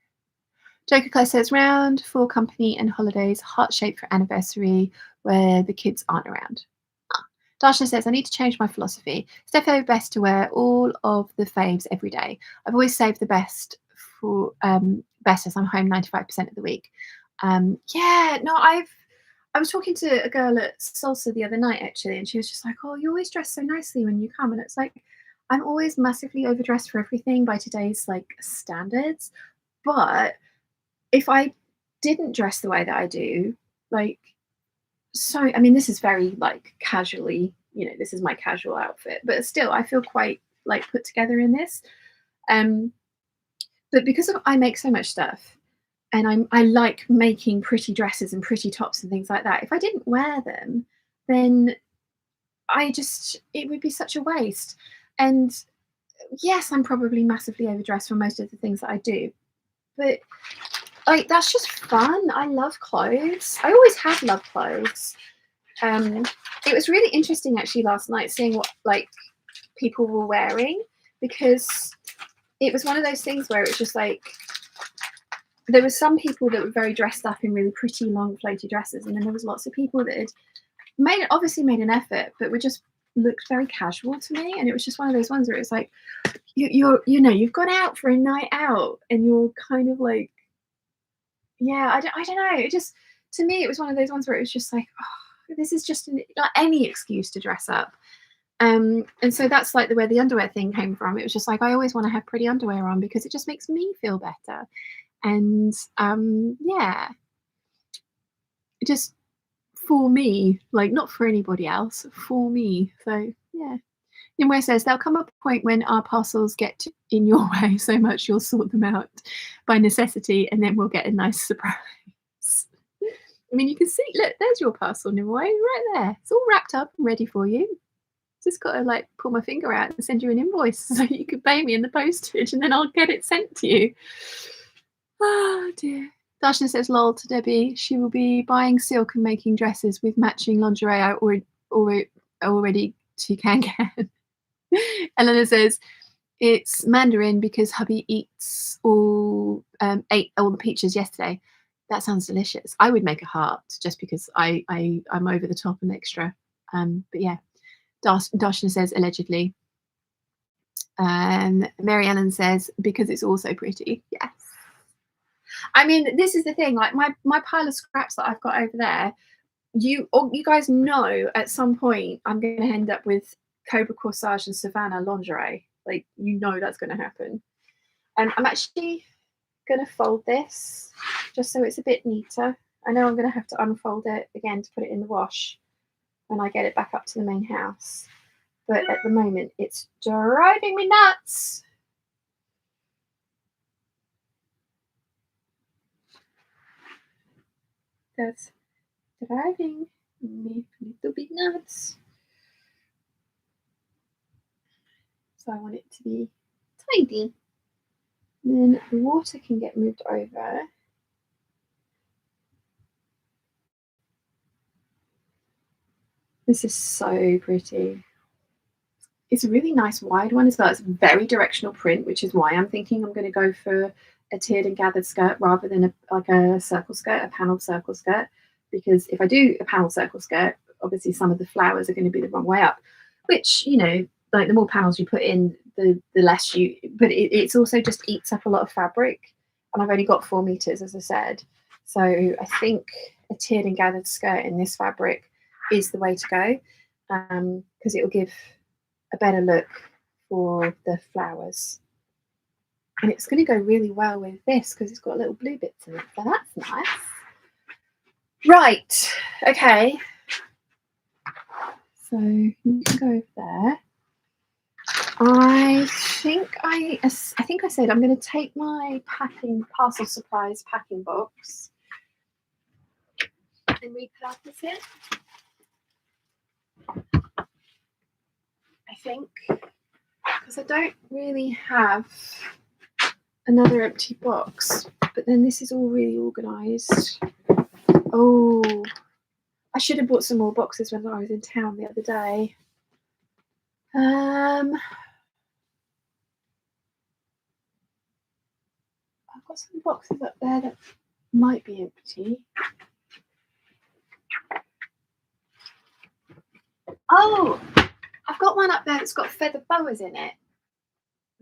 Joker Claire says, round for company and holidays, heart shape for anniversary where the kids aren't around. Darshana says, I need to change my philosophy. It's definitely best to wear all of the faves every day. I've always saved the best for best as I'm home 95% of the week. Yeah, no, I was talking to a girl at Salsa the other night, actually, and she was just like, oh, you always dress so nicely when you come. And it's like, I'm always massively overdressed for everything by today's like standards. But if I didn't dress the way that I do, like, so, I mean, this is very like casually, you know, this is my casual outfit, but still I feel quite like put together in this. But because I make so much stuff and I like making pretty dresses and pretty tops and things like that, if I didn't wear them, then it would be such a waste. And yes, I'm probably massively overdressed for most of the things that I do, but like, that's just fun. I love clothes. I always have loved clothes. It was really interesting actually last night seeing what like people were wearing, because it was one of those things where it was just like, there were some people that were very dressed up in really pretty long floaty dresses, and then there was lots of people that had obviously made an effort, but were just looked very casual to me. And it was just one of those ones where it's like, you've gone out for a night out and you're kind of like, yeah, I don't know. It just, to me, it was one of those ones where it was just like, oh, this is just like any excuse to dress up. And so that's like where the underwear thing came from. It was just like, I always want to have pretty underwear on because it just makes me feel better. And yeah, just for me, like not for anybody else, for me. So yeah. Nimue says there'll come a point when our parcels get in your way so much you'll sort them out by necessity, and then we'll get a nice surprise. I mean, you can see, look, there's your parcel, Nimue, right there. It's all wrapped up and ready for you. Just got to like pull my finger out and send you an invoice so you can pay me in the postage, and then I'll get it sent to you. Oh dear. Darshana says lol to Debbie. She will be buying silk and making dresses with matching lingerie I already she can. Eleanor says it's mandarin because hubby ate all the peaches yesterday. That sounds delicious. I would make a heart just because I'm over the top and extra. But yeah, Darshana says allegedly. Mary Ellen says because it's also pretty. Yes. I mean, this is the thing. Like my pile of scraps that I've got over there. You guys know at some point I'm going to end up with Cobra Corsage and Savannah lingerie. Like, you know that's going to happen. And I'm actually going to fold this just so it's a bit neater. I know I'm going to have to unfold it again to put it in the wash when I get it back up to the main house. But at the moment, it's driving me nuts. That's driving me a little bit nuts. So I want it to be tidy. And then the water can get moved over. This is so pretty. It's a really nice wide one as well. It's very directional print, which is why I'm thinking I'm going to go for a tiered and gathered skirt rather than a circle skirt, a panelled circle skirt. Because if I do a panelled circle skirt, obviously some of the flowers are going to be the wrong way up, which, you know, like the more panels you put in, the less you, but it's also just eats up a lot of fabric. And I've only got 4 meters, as I said. So I think a tiered and gathered skirt in this fabric is the way to go, because it will give a better look for the flowers. And it's going to go really well with this because it's got little blue bits in it. So that's nice. Right. Okay. So you can go over there. I think I said I'm going to take my parcel supplies packing box and repurpose it. I think, because I don't really have another empty box, but then this is all really organised. Oh, I should have bought some more boxes when I was in town the other day. I've got some boxes up there that might be empty. Oh, I've got one up there that's got feather boas in it.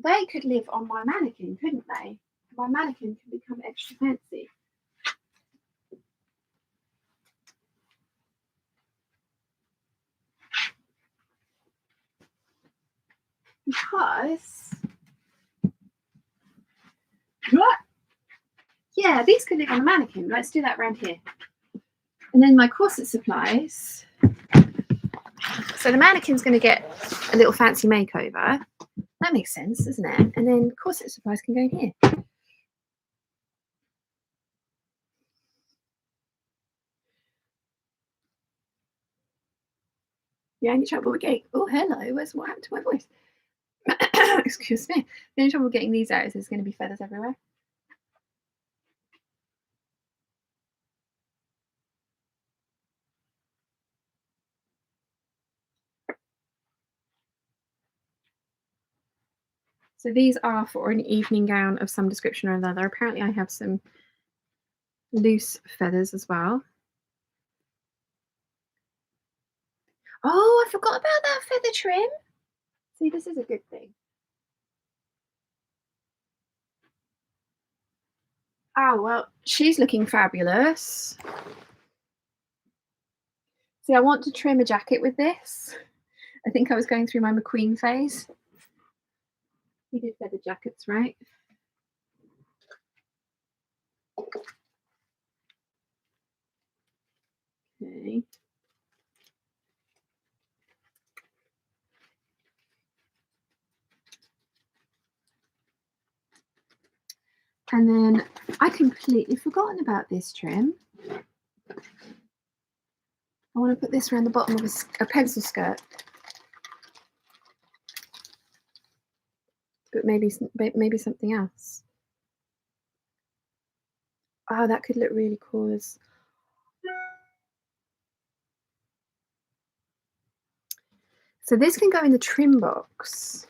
They could live on my mannequin, couldn't they? My mannequin can become extra fancy. Because, what? Yeah, these could live on a mannequin. Let's do that around here. And then my corset supplies. So the mannequin's going to get a little fancy makeover. That makes sense, doesn't it? And then corset supplies can go in here. The only trouble with getting, oh, hello, what happened to my voice? Excuse me. The only trouble with getting these out is there's going to be feathers everywhere. So these are for an evening gown of some description or another. Apparently I have some loose feathers as well. Oh, I forgot about that feather trim. See, this is a good thing. Oh, well, she's looking fabulous. See, I want to trim a jacket with this. I think I was going through my McQueen phase. You did feather jackets, right? Okay. And then I completely forgotten about this trim. I want to put this around the bottom of a pencil skirt. But maybe something else. Oh, that could look really cool. So this can go in the trim box.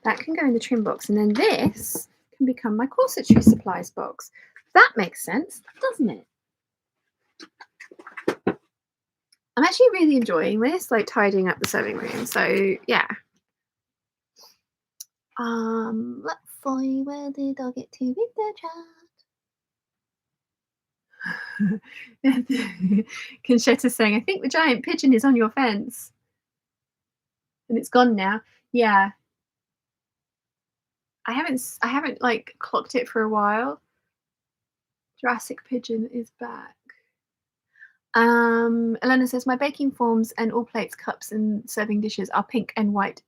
That can go in the trim box, and then this can become my corsetry supplies box. That makes sense, doesn't it? I'm actually really enjoying this, like tidying up the sewing room. So yeah. Let's see, where did I get to with the chat? Conchetta's saying, I think the giant pigeon is on your fence. And it's gone now. Yeah. I haven't like clocked it for a while. Jurassic pigeon is back. Elena says, my baking forms and all plates, cups and serving dishes are pink and white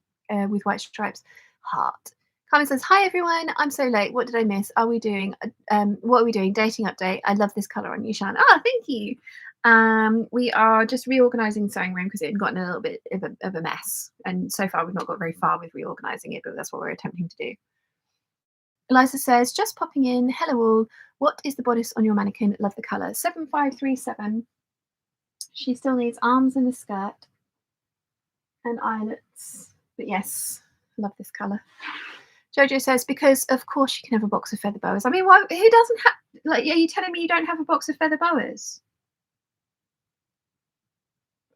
with white stripes. Heart. Carmen says, hi everyone, I'm so late. What did I miss? What are we doing? Dating update. I love this colour on you, Shan. Oh, thank you. We are just reorganising the sewing room because it had gotten a little bit of a mess. And so far we've not got very far with reorganising it, but that's what we're attempting to do. Eliza says, just popping in. Hello all. What is the bodice on your mannequin? Love the colour. 7537. She still needs arms and a skirt and eyelets. But yes, love this colour. Jojo says, because of course you can have a box of feather boas. I mean, why, who doesn't have, like, are you telling me you don't have a box of feather boas?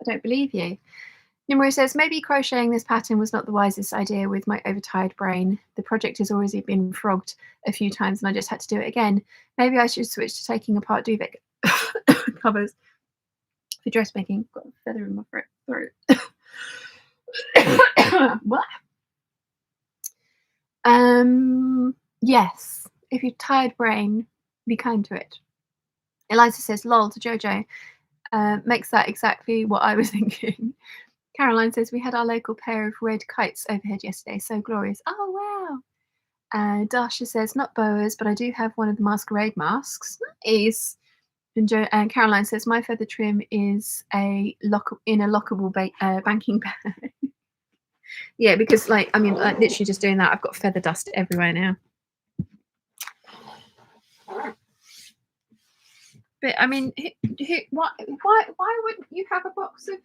I don't believe you. Nimue says, maybe crocheting this pattern was not the wisest idea with my overtired brain. The project has already been frogged a few times and I just had to do it again. Maybe I should switch to taking apart duvet covers for dressmaking. Got a feather in my throat. What? Yes, if you're tired brain, be kind to it. Eliza says, lol to Jojo. Makes that exactly what I was thinking. Caroline says, we had our local pair of red kites overhead yesterday. So glorious. Oh, wow. Dasha says, not boas, but I do have one of the masquerade masks. Nice. And Caroline says, my feather trim is in a lockable banking bag. Yeah, because like, I mean, literally just doing that, I've got feather dust everywhere now. But I mean, why wouldn't you have a box of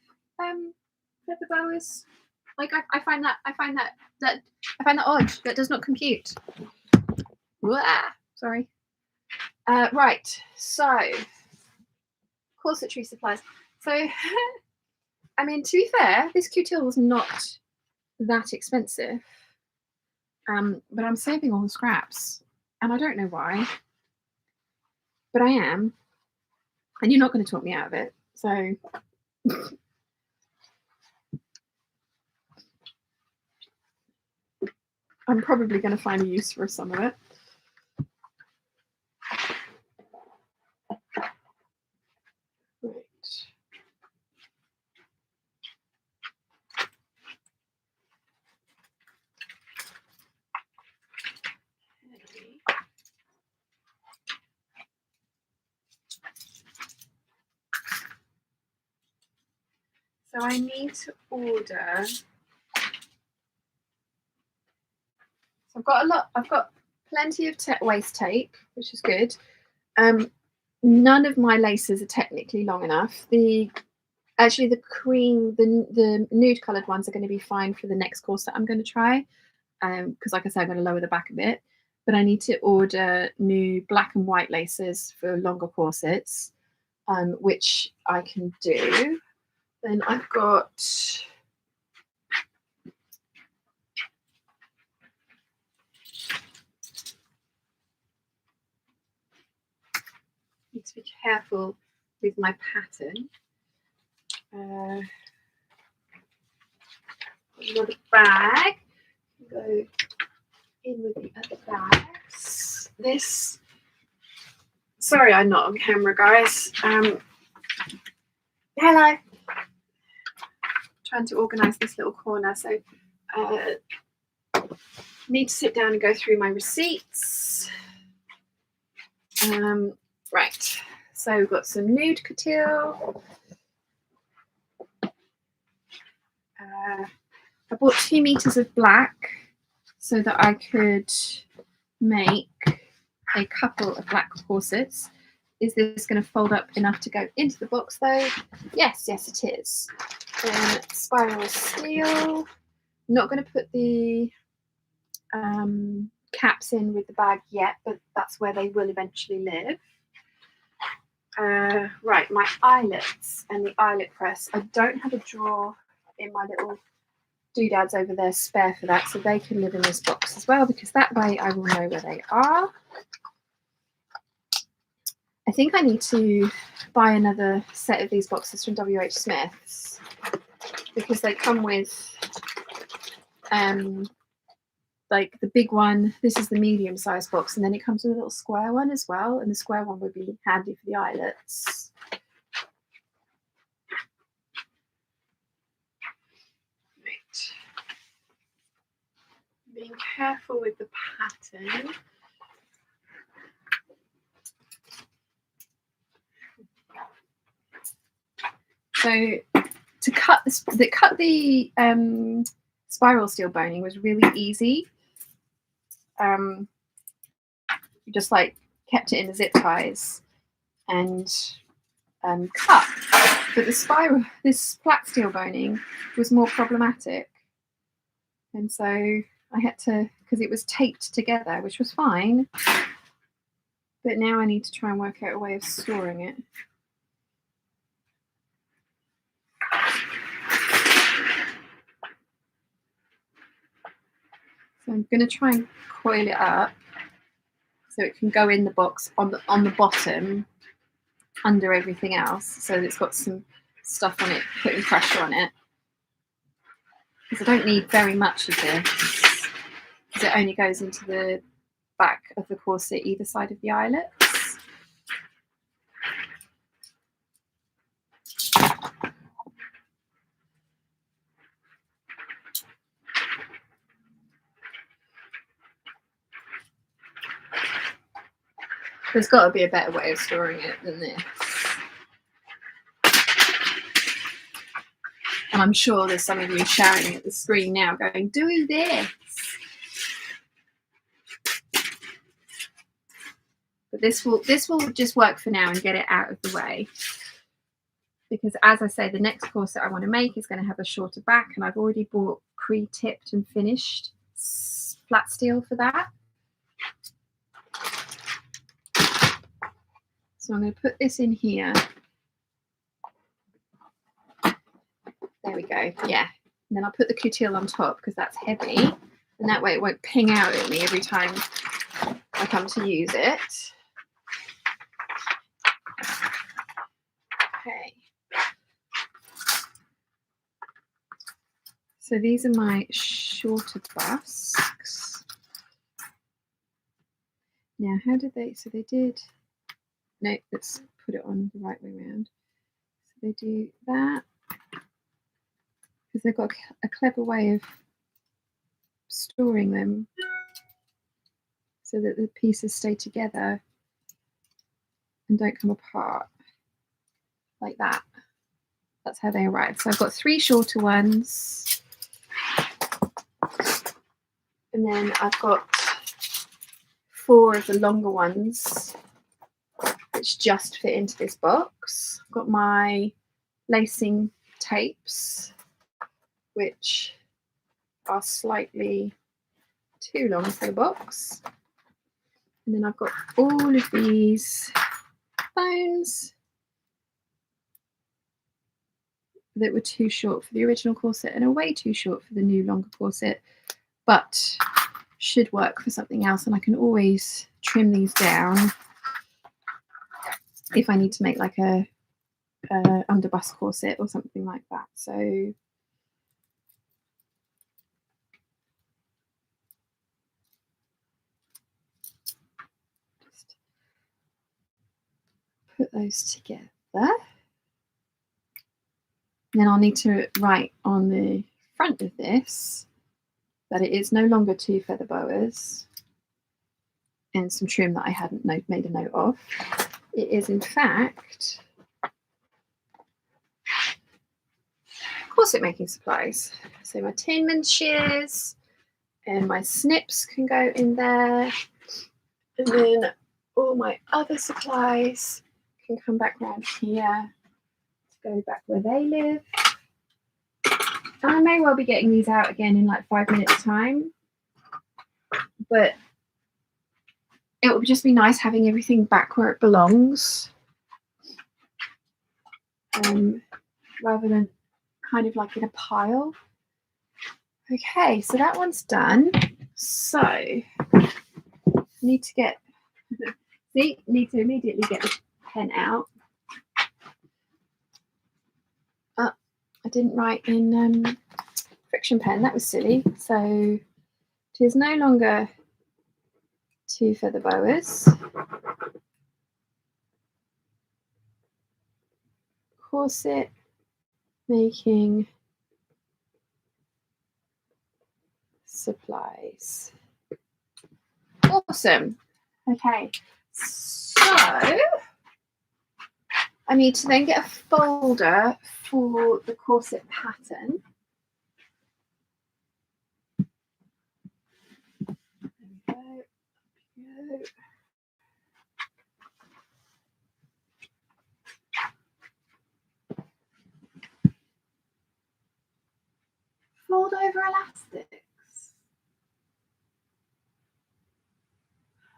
feather boas? Like I find that odd. That does not compute. Sorry. Right. So corsetry supplies. So I mean, to be fair, this coutil was not that expensive. But I'm saving all the scraps, and I don't know why. But I am, and you're not going to talk me out of it. So. I'm probably going to find a use for some of it. Right. So I need to order. So I've got plenty of waist tape, which is good. None of my laces are technically long enough. The Actually, the cream, the nude coloured ones are going to be fine for the next corset I'm going to try. Because like I said, I'm going to lower the back a bit. But I need to order new black and white laces for longer corsets, which I can do. Then I've got... need to be careful with my pattern. Another bag. Go in with the other bags. This. Sorry, I'm not on camera, guys. Hello. Trying to organise this little corner, so need to sit down and go through my receipts. Right. So we've got some nude couture. I bought 2 meters of black so that I could make a couple of black corsets. Is this going to fold up enough to go into the box though? Yes, it is. Then spiral steel. Not going to put the caps in with the bag yet, but that's where they will eventually live. Right, my eyelets and the eyelet press. I don't have a drawer in my little doodads over there spare for that, so they can live in this box as well, because that way I will know where they are. I think I need to buy another set of these boxes from WH Smith's, because they come with like the big one. This is the medium sized box, and then it comes with a little square one as well, and the square one would be handy for the eyelets. Being careful with the pattern. So to cut the spiral steel boning was really easy. You just like kept it in the zip ties and cut. But this flat steel boning was more problematic, and so I had to, because it was taped together, which was fine. But now I need to try and work out a way of storing it. So I'm going to try and coil it up so it can go in the box on the bottom under everything else, so that it's got some stuff on it, putting pressure on it. Because I don't need very much of this, because it only goes into the back of the corset either side of the eyelets. There's got to be a better way of storing it than this. And I'm sure there's some of you shouting at the screen now going, do this. But this will just work for now and get it out of the way. Because as I say, the next corset I want to make is going to have a shorter back, and I've already bought pre-tipped and finished flat steel for that. So I'm going to put this in here. There we go. Yeah. And then I'll put the coutil on top because that's heavy. And that way it won't ping out at me every time I come to use it. Okay. So these are my shorter busts. Now, how did they, so they did, no, let's put it on the right way around. So they do that, because they've got a clever way of storing them so that the pieces stay together and don't come apart like that. That's how they arrive. So I've got 3 shorter ones, and then I've got 4 of the longer ones which just fit into this box. I've got my lacing tapes, which are slightly too long for the box. And then I've got all of these bones that were too short for the original corset and are way too short for the new longer corset, but should work for something else. And I can always trim these down if I need to make like a underbust corset or something like that. So just put those together. Then I'll need to write on the front of this that it is no longer 2 feather boas and some trim that I hadn't made a note of. It is in fact corset making supplies. So my Tinman shears and my snips can go in there, and then all my other supplies can come back round here to go back where they live. And I may well be getting these out again in like 5 minutes time, but it would just be nice having everything back where it belongs, rather than kind of like in a pile. Okay, so that one's done. So need to get need to immediately get the pen out. I didn't write in friction pen, that was silly. So it is no longer 2 feather boas. Corset making supplies. Awesome. Okay, so I need to then get a folder for the corset pattern. There we go. Fold over elastics.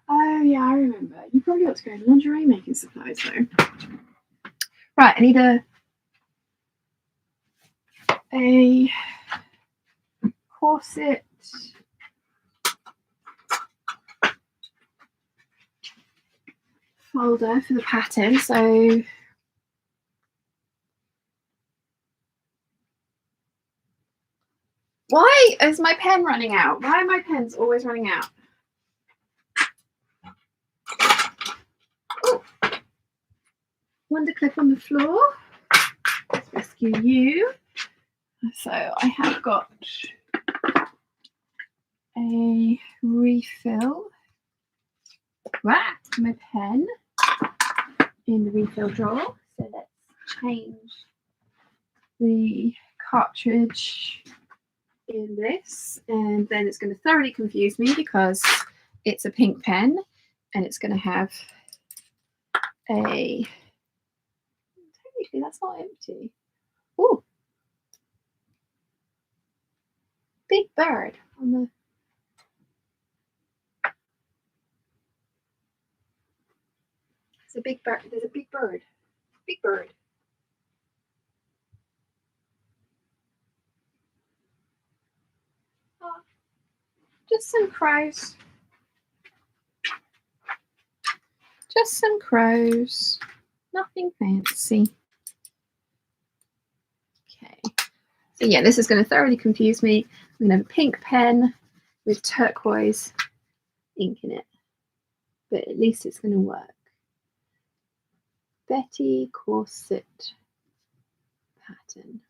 Oh yeah, I remember. You probably ought to go to lingerie making supplies though. Right, I need a corset folder for the pattern. So why is my pen running out? Why are my pens always running out? Ooh. Wonder clip on the floor. Let's rescue you. So I have got a refill. Right, my pen in the refill drawer. So let's change the cartridge in this, and then it's going to thoroughly confuse me because it's a pink pen and it's going to have a, technically that's not empty. Oh, big bird on the, it's a big bird, there's a big bird, big bird. Oh, just some crows. Just some crows. Nothing fancy. Okay. So yeah, this is going to thoroughly confuse me. I'm going to have a pink pen with turquoise ink in it. But at least it's going to work. Betty corset pattern.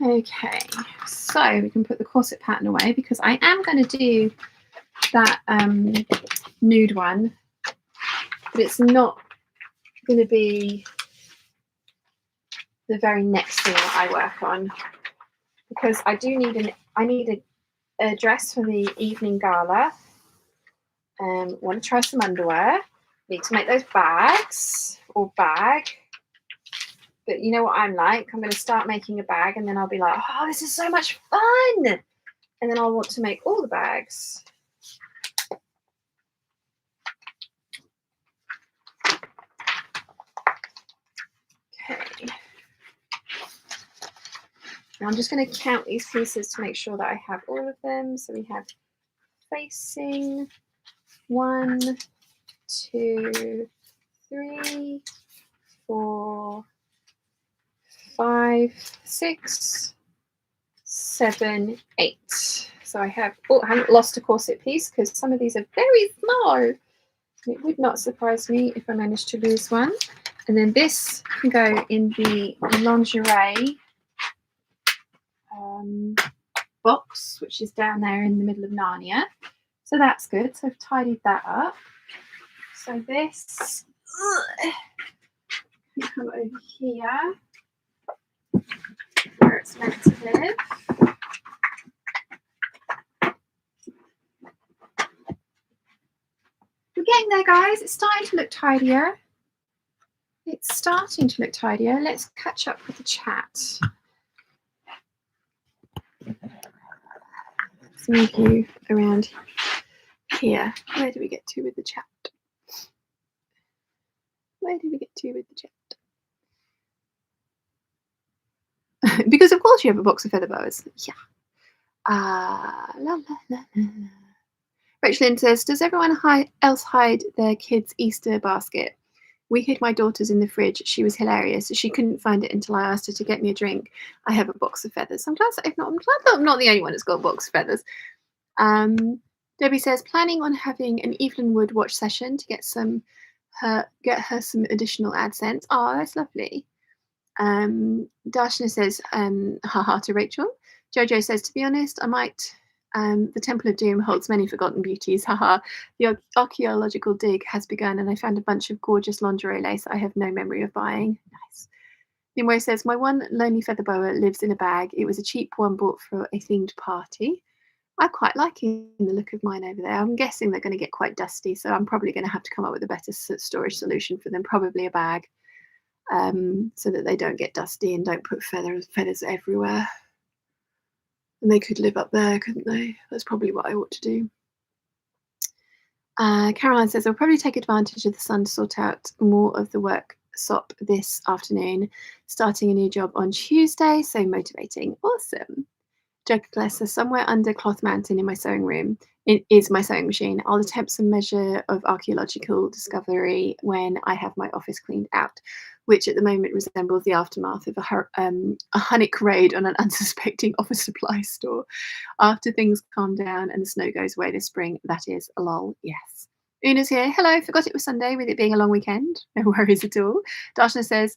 Okay, so we can put the corset pattern away because I am going to do that nude one, but it's not going to be the very next thing that I work on, because I do need I need a dress for the evening gala. Want to try some underwear, Need to make those bags or bag. But you know what I'm like? I'm going to start making a bag and then I'll be like, oh, this is so much fun. And then I'll want to make all the bags. Okay. Now I'm just going to count these pieces to make sure that I have all of them. So we have facing 1, 2, 3, 4, 5, 6, 7, 8. So I have, oh, I haven't lost a corset piece because some of these are very small. It would not surprise me if I managed to lose one. And then this can go in the lingerie box, which is down there in the middle of Narnia. So that's good. So I've tidied that up. So this can come over here where it's meant to live. We're getting there, guys. It's starting to look tidier. It's starting to look tidier. Let's catch up with the chat. Let's move you around here. Where do we get to with the chat? Where did we get to with the chat? Because of course you have a box of feather boas. Yeah. La, la, la, la. Rachel Lynn says, does everyone else hide their kids' Easter basket? We hid my daughter's in the fridge. She was hilarious. She couldn't find it until I asked her to get me a drink. I have a box of feathers. I'm glad that I'm not the only one that's got a box of feathers. Debbie says, planning on having an Evelyn Wood watch session to get her some additional AdSense. Oh, that's lovely. Darshana says, haha to Rachel. Jojo says, to be honest, I might. The Temple of Doom holds many forgotten beauties. Haha. The archaeological dig has begun and I found a bunch of gorgeous lingerie lace I have no memory of buying. Nice. Nimue says, my one lonely feather boa lives in a bag. It was a cheap one bought for a themed party. I quite like the look of mine over there. I'm guessing they're going to get quite dusty, so I'm probably going to have to come up with a better storage solution for them, probably a bag, so that they don't get dusty and don't put feathers everywhere. And they could live up there, couldn't they? That's probably what I ought to do. Caroline says, I'll probably take advantage of the sun to sort out more of the workshop this afternoon, starting a new job on Tuesday, so motivating. Awesome. Joker says, somewhere under Cloth Mountain in my sewing room is my sewing machine. I'll attempt some measure of archaeological discovery when I have my office cleaned out, which at the moment resembles the aftermath of a Hunnic raid on an unsuspecting office supply store. After things calm down and the snow goes away this spring, that is, lol, yes. Una's here. Hello, forgot it was Sunday with it being a long weekend. No worries at all. Darshana says,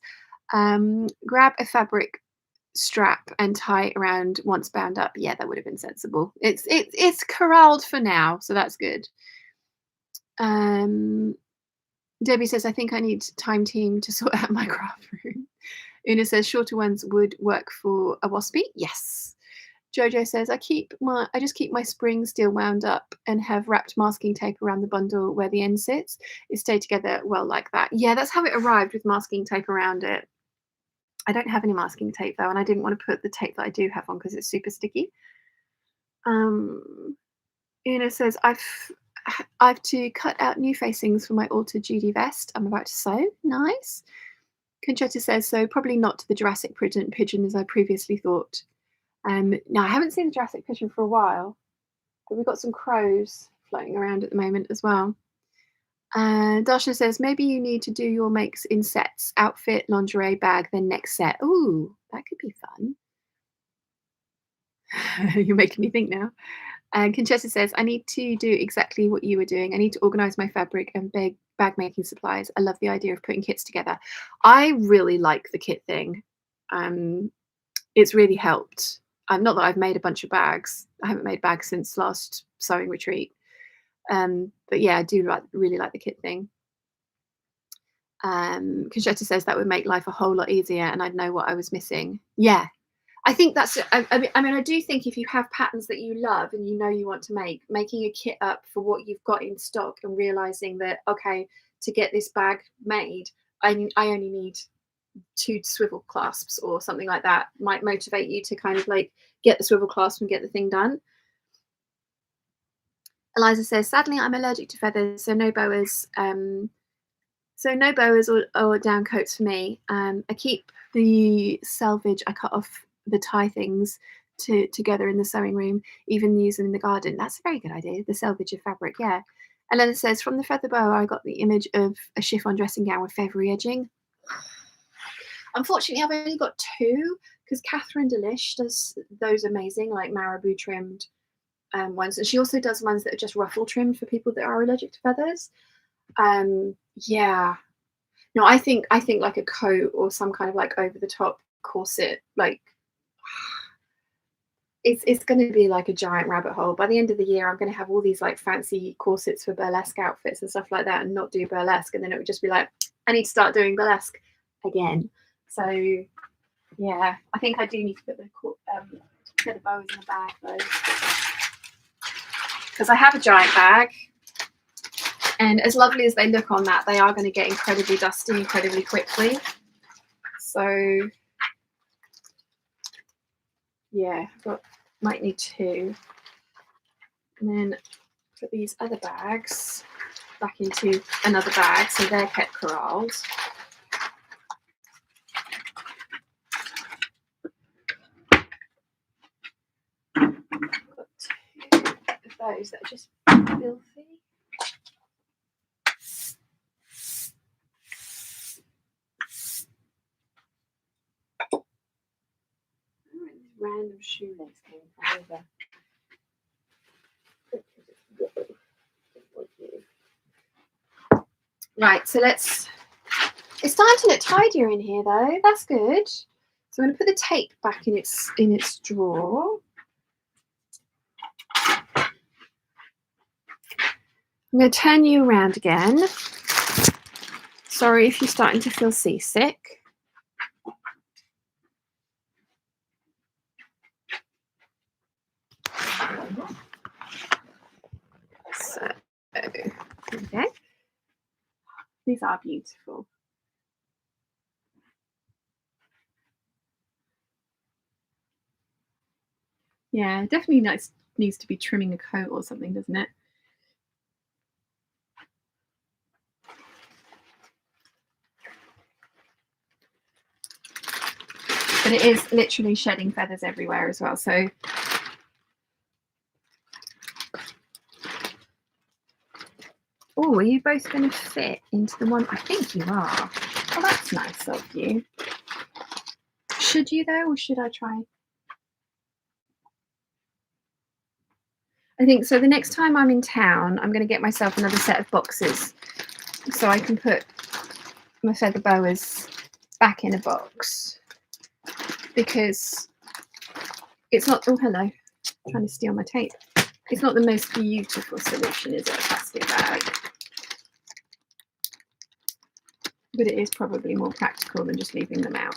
grab a fabric strap and tie around once bound up. Yeah, that would have been sensible. It's corralled for now, so that's good. Debbie says, I think I need time team to sort out my craft room. Una says, shorter ones would work for a waspy. Yes. Jojo says, I just keep my spring steel wound up and have wrapped masking tape around the bundle where the end sits. It stayed together well like that. Yeah, that's how it arrived, with masking tape around it. I don't have any masking tape though, and I didn't want to put the tape that I do have on because it's super sticky. Una says, I've to cut out new facings for my altered Judy vest I'm about to sew. Nice. Conchetta says, so probably not to the Jurassic pigeon as I previously thought. Now I haven't seen the Jurassic pigeon for a while, but we've got some crows floating around at the moment as well. Darshana says, maybe you need to do your makes in sets: outfit, lingerie, bag, then next set. Ooh, that could be fun. You're making me think now. And Conchetta says, I need to do exactly what you were doing. I need to organize my fabric and bag making supplies. I love the idea of putting kits together. I really like the kit thing. It's really helped. Not that I've made a bunch of bags. I haven't made bags since last sewing retreat. But yeah, I do really like the kit thing. Conchetta says that would make life a whole lot easier and I'd know what I was missing. Yeah, I think that's, I mean, I do think if you have patterns that you love and you know you want to make, making a kit up for what you've got in stock and realizing that, okay, to get this bag made, I only need 2 swivel clasps or something like that. Might motivate you to kind of like get the swivel clasp and get the thing done. Eliza says, sadly, I'm allergic to feathers, so no boas. So no boas or down coats for me. I keep the selvage. I cut off the tie things together in the sewing room, even use them in the garden. That's a very good idea. The selvage of fabric, yeah. Elena says, from the feather boa, I got the image of a chiffon dressing gown with feathery edging. Unfortunately, I've only got 2 because Catherine Delish does those amazing, like marabou trimmed ones, and she also does ones that are just ruffle trimmed for people that are allergic to feathers. Yeah, no, I think like a coat or some kind of like over the top corset, like it's going to be like a giant rabbit hole. By the end of the year, I'm going to have all these like fancy corsets for burlesque outfits and stuff like that, and not do burlesque, and then it would just be like, I need to start doing burlesque again. So yeah, I think I do need to put the bows in the bag though, because I have a giant bag, and as lovely as they look on that, they are going to get incredibly dusty incredibly quickly. So yeah, might need 2, and then put these other bags back into another bag so they're kept corralled. Those that are just filthy. Where this random shoelace came from over. Right, so it's starting to look tidier in here though. That's good. So I'm going to put the tape back in its drawer. I'm going to turn you around again. Sorry if you're starting to feel seasick. So, okay. These are beautiful. Yeah, definitely needs to be trimming a coat or something, doesn't it? But it is literally shedding feathers everywhere as well. So oh, are you both going to fit into the one? I think you are. Oh, that's nice of you. Should you though, or should I try? I think so. The next time I'm in town, I'm going to get myself another set of boxes so I can put my feather boas back in a box, because it's not. Oh, hello. I'm trying to steal my tape. It's not the most beautiful solution, is it? A plastic bag. But it is probably more practical than just leaving them out.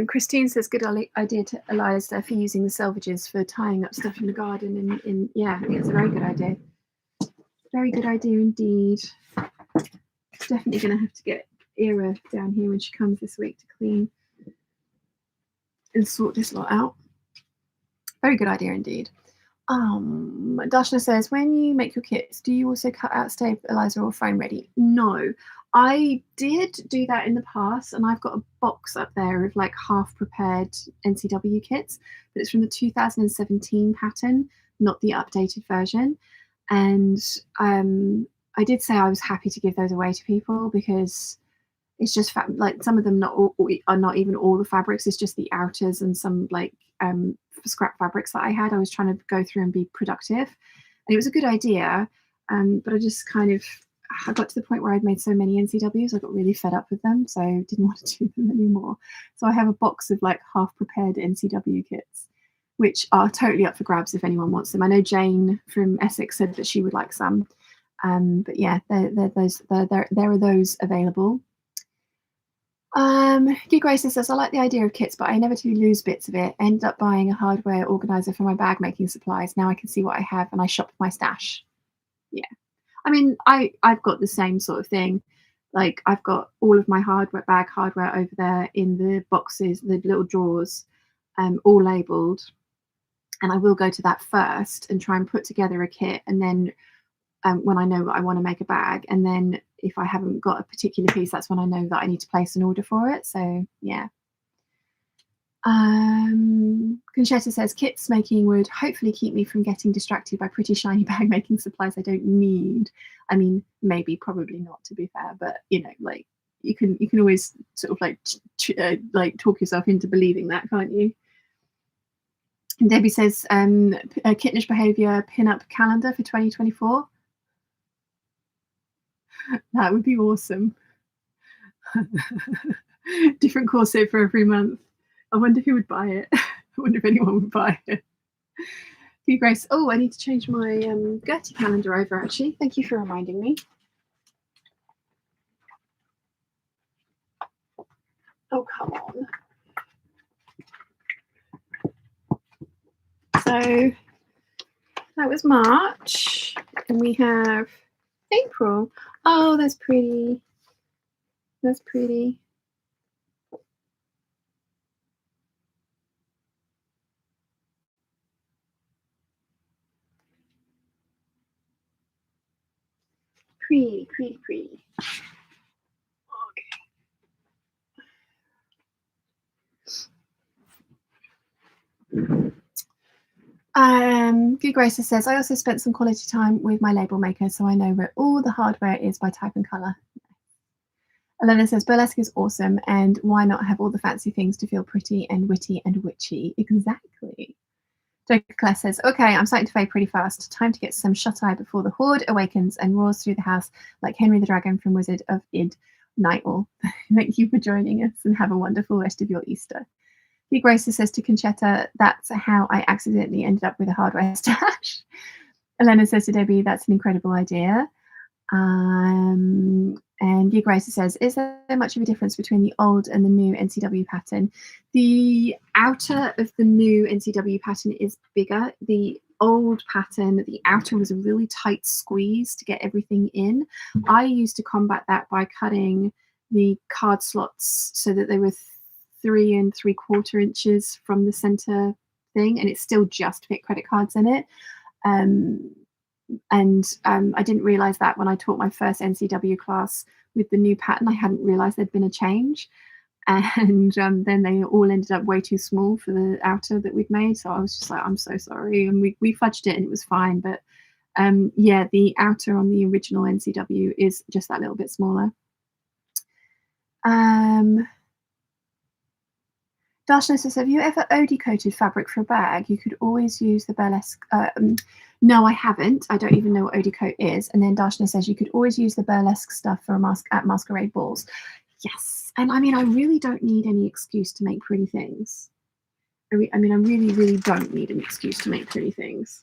Christine says, good idea to Eliza for using the selvages for tying up stuff in the garden. Yeah, I think it's a very good idea. Very good idea indeed. Definitely going to have to get Era down here when she comes this week to clean and sort this lot out. Very good idea indeed. Darshana says, when you make your kits, do you also cut out stabilizer or frame ready? No, I did do that in the past, and I've got a box up there of like half prepared NCW kits, but it's from the 2017 pattern, not the updated version. And I did say I was happy to give those away to people, because it's just like some of them are not even all the fabrics. It's just the outers and some like scrap fabrics that I had. I was trying to go through and be productive, and it was a good idea, but I just I got to the point where I'd made so many NCWs, I got really fed up with them, so I didn't want to do them anymore. So I have a box of like half prepared NCW kits, which are totally up for grabs if anyone wants them. I know Jane from Essex said that she would like some, but yeah, there are those available. Gig Racer says, I like the idea of kits, but I inevitably lose bits of it. Ended up buying a hardware organizer for my bag making supplies. Now I can see what I have and I shop my stash. Yeah. I mean, I've got the same sort of thing. Like I've got all of my bag hardware over there in the boxes, the little drawers, all labeled. And I will go to that first and try and put together a kit. And then when I know that I want to make a bag, and then if I haven't got a particular piece, that's when I know that I need to place an order for it. So yeah. Conchetta says kits making would hopefully keep me from getting distracted by pretty shiny bag making supplies I don't need. I mean, maybe, probably not, to be fair, but you know, like you can always sort of like talk yourself into believing that, can't you? And Debbie says a Kittenish Behaviour pin-up calendar for 2024. That would be awesome. Different corset for every month. I wonder who would buy it. I wonder if anyone would buy it. Thank you, Grace. Oh, I need to change my Gertie calendar over, actually. Thank you for reminding me. Oh, come on. So that was March, and we have April. Oh, that's pretty. That's pretty. Pretty. Good Gracer says, I also spent some quality time with my label maker, so I know where all the hardware is by type and colour. Elena says, burlesque is awesome, and why not have all the fancy things to feel pretty and witty and witchy? Exactly. Claire says, okay, I'm starting to fade pretty fast. Time to get some shut-eye before the horde awakens and roars through the house like Henry the Dragon from Wizard of Id. Night all. Thank you for joining us, and have a wonderful rest of your Easter. Big Gracer says to Conchetta, that's how I accidentally ended up with a hardware stash. Elena says to Debbie, that's an incredible idea. And Gig Racer says, is there much of a difference between the old and the new NCW pattern? The outer of the new NCW pattern is bigger. The old pattern, the outer was a really tight squeeze to get everything in. I used to combat that by cutting the card slots so that they were 3 3/4 inches from the center thing, and it still just fit credit cards in it. I didn't realize that when I taught my first NCW class with the new pattern. I hadn't realized there'd been a change, and then they all ended up way too small for the outer that we'd made. So I was just like, I'm so sorry, and we fudged it and it was fine. But yeah, the outer on the original NCW is just that little bit smaller. Darshana says, have you ever OD coated fabric for a bag? You could always use the burlesque. No, I haven't. I don't even know what OD coat is. And then Darshana says, you could always use the burlesque stuff for at masquerade balls. Yes. And I mean, I really don't need any excuse to make pretty things. I mean, I really, really don't need an excuse to make pretty things.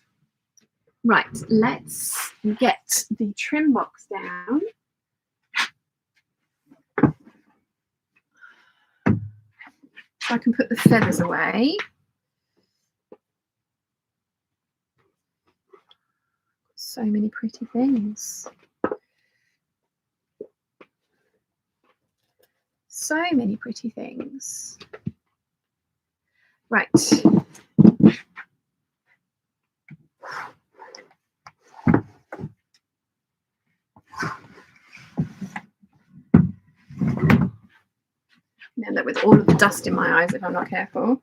Right, let's get the trim box down. So I can put the feathers away. So many pretty things. So many pretty things. Right. End up with all of the dust in my eyes if I'm not careful.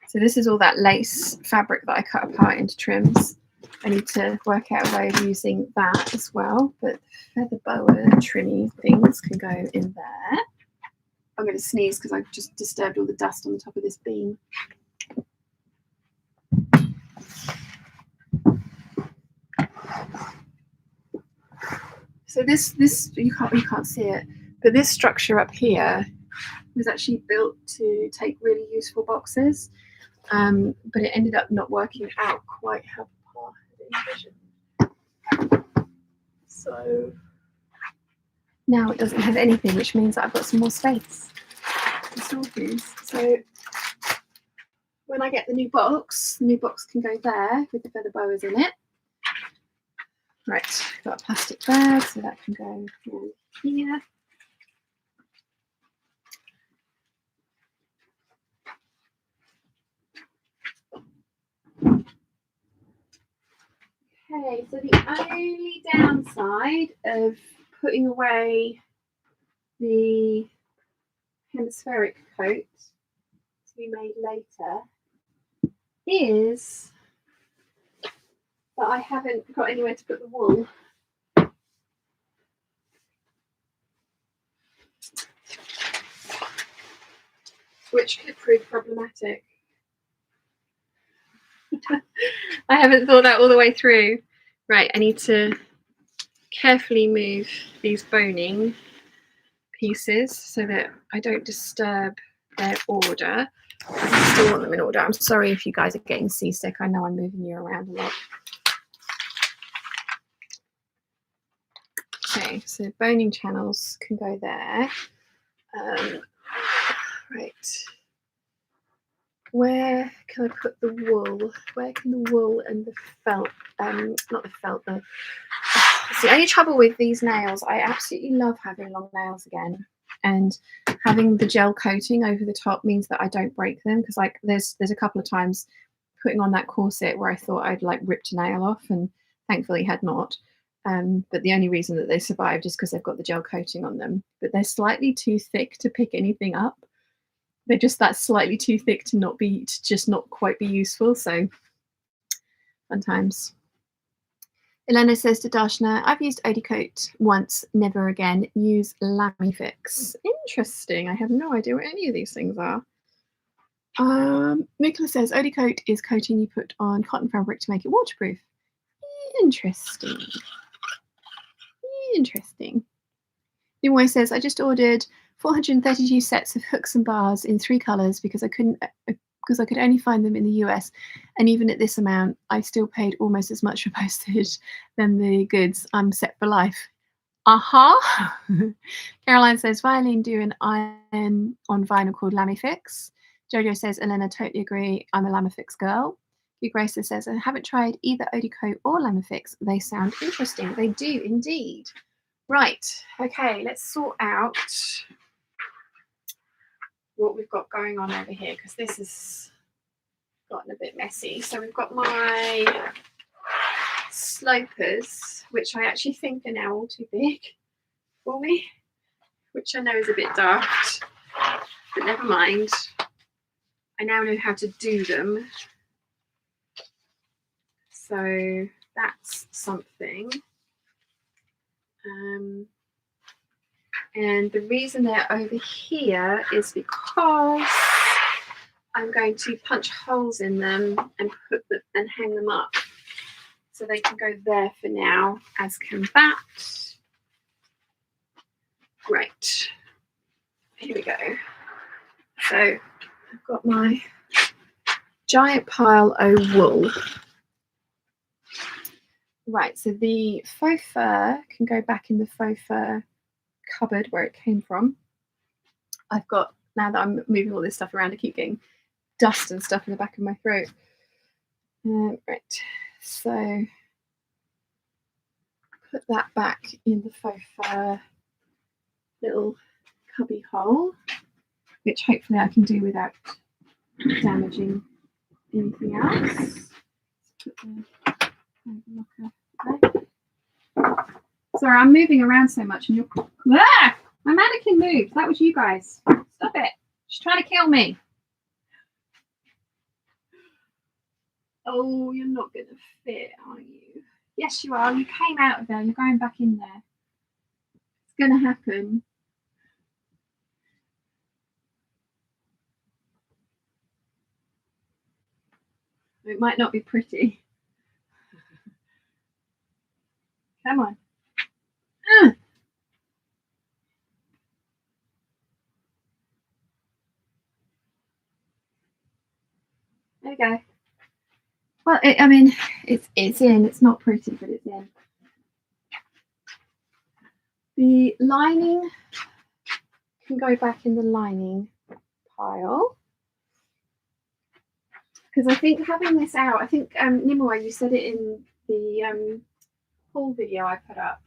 So this is all that lace fabric that I cut apart into trims. I need to work out a way of using that as well, but feather boa trimmy things can go in there. I'm going to sneeze because I've just disturbed all the dust on the top of this beam. So this you can't see it, but this structure up here was actually built to take really useful boxes, but it ended up not working out quite how Pa had envisioned. So now it doesn't have anything, which means that I've got some more space. Stalkies. So when I get the new box can go there with the feather boas in it. Right, got a plastic bag, so that can go through here. Okay, so the only downside of putting away the hemispheric coat to be made later is that I haven't got anywhere to put the wool. Which could prove problematic. I haven't thought that all the way through. Right, I need to carefully move these boning pieces so that I don't disturb their order. I still want them in order. I'm sorry if you guys are getting seasick. I know I'm moving you around a lot. Okay, so boning channels can go there. Right. Where can I put the wool? Where can the wool and the felt, not the felt, it's the only trouble with these nails, I absolutely love having long nails again. And having the gel coating over the top means that I don't break them, because like there's a couple of times putting on that corset where I thought I'd like ripped a nail off, and thankfully had not. But the only reason that they survived is because they've got the gel coating on them. But they're slightly too thick to pick anything up. They're just that slightly too thick to just not quite be useful. So fun times. Elena says to Darshana, I've used Odie once, never again. Use Lamifix. Interesting. I have no idea what any of these things are. Nicola says Odie is coating you put on cotton fabric to make it waterproof. Interesting. Interesting. Nimue says I just ordered 432 sets of hooks and bars in 3 colours because I could only find them in the US, and even at this amount I still paid almost as much for postage than the goods. I'm set for life. Caroline says Violin do an iron on vinyl called Lamifix. Jojo says Elena, totally agree, I'm a Lamifix girl. Grace says I haven't tried either Odie or Lamifix. They sound interesting. They do indeed. Right, okay, let's sort out what we've got going on over here, because this has gotten a bit messy. So we've got my slopers, which I actually think are now all too big for me, which I know is a bit daft, but never mind. I now know how to do them. So that's something. And the reason they're over here is because I'm going to punch holes in them and put them and hang them up, so they can go there for now, as can that. Right, here we go. So I've got my giant pile of wool. Right, so the faux fur can go back in the faux fur cupboard where it came from. I've got, now that I'm moving all this stuff around, I keep getting dust and stuff in the back of my throat. Right, so put that back in the faux fur little cubby hole, which hopefully I can do without damaging anything else. Put the locker there. Sorry, I'm moving around so much, and you're my mannequin moved. That was you guys. Stop it. She's trying to kill me. Oh, you're not gonna fit, are you? Yes, you are. You came out of there. You're going back in there. It's gonna happen. It might not be pretty. Come on. There we go. Well, I mean, it's in. It's not pretty, but it's in. The lining can go back in the lining pile. Because I think having this out, I think Nimue, you said it in the haul video I put up.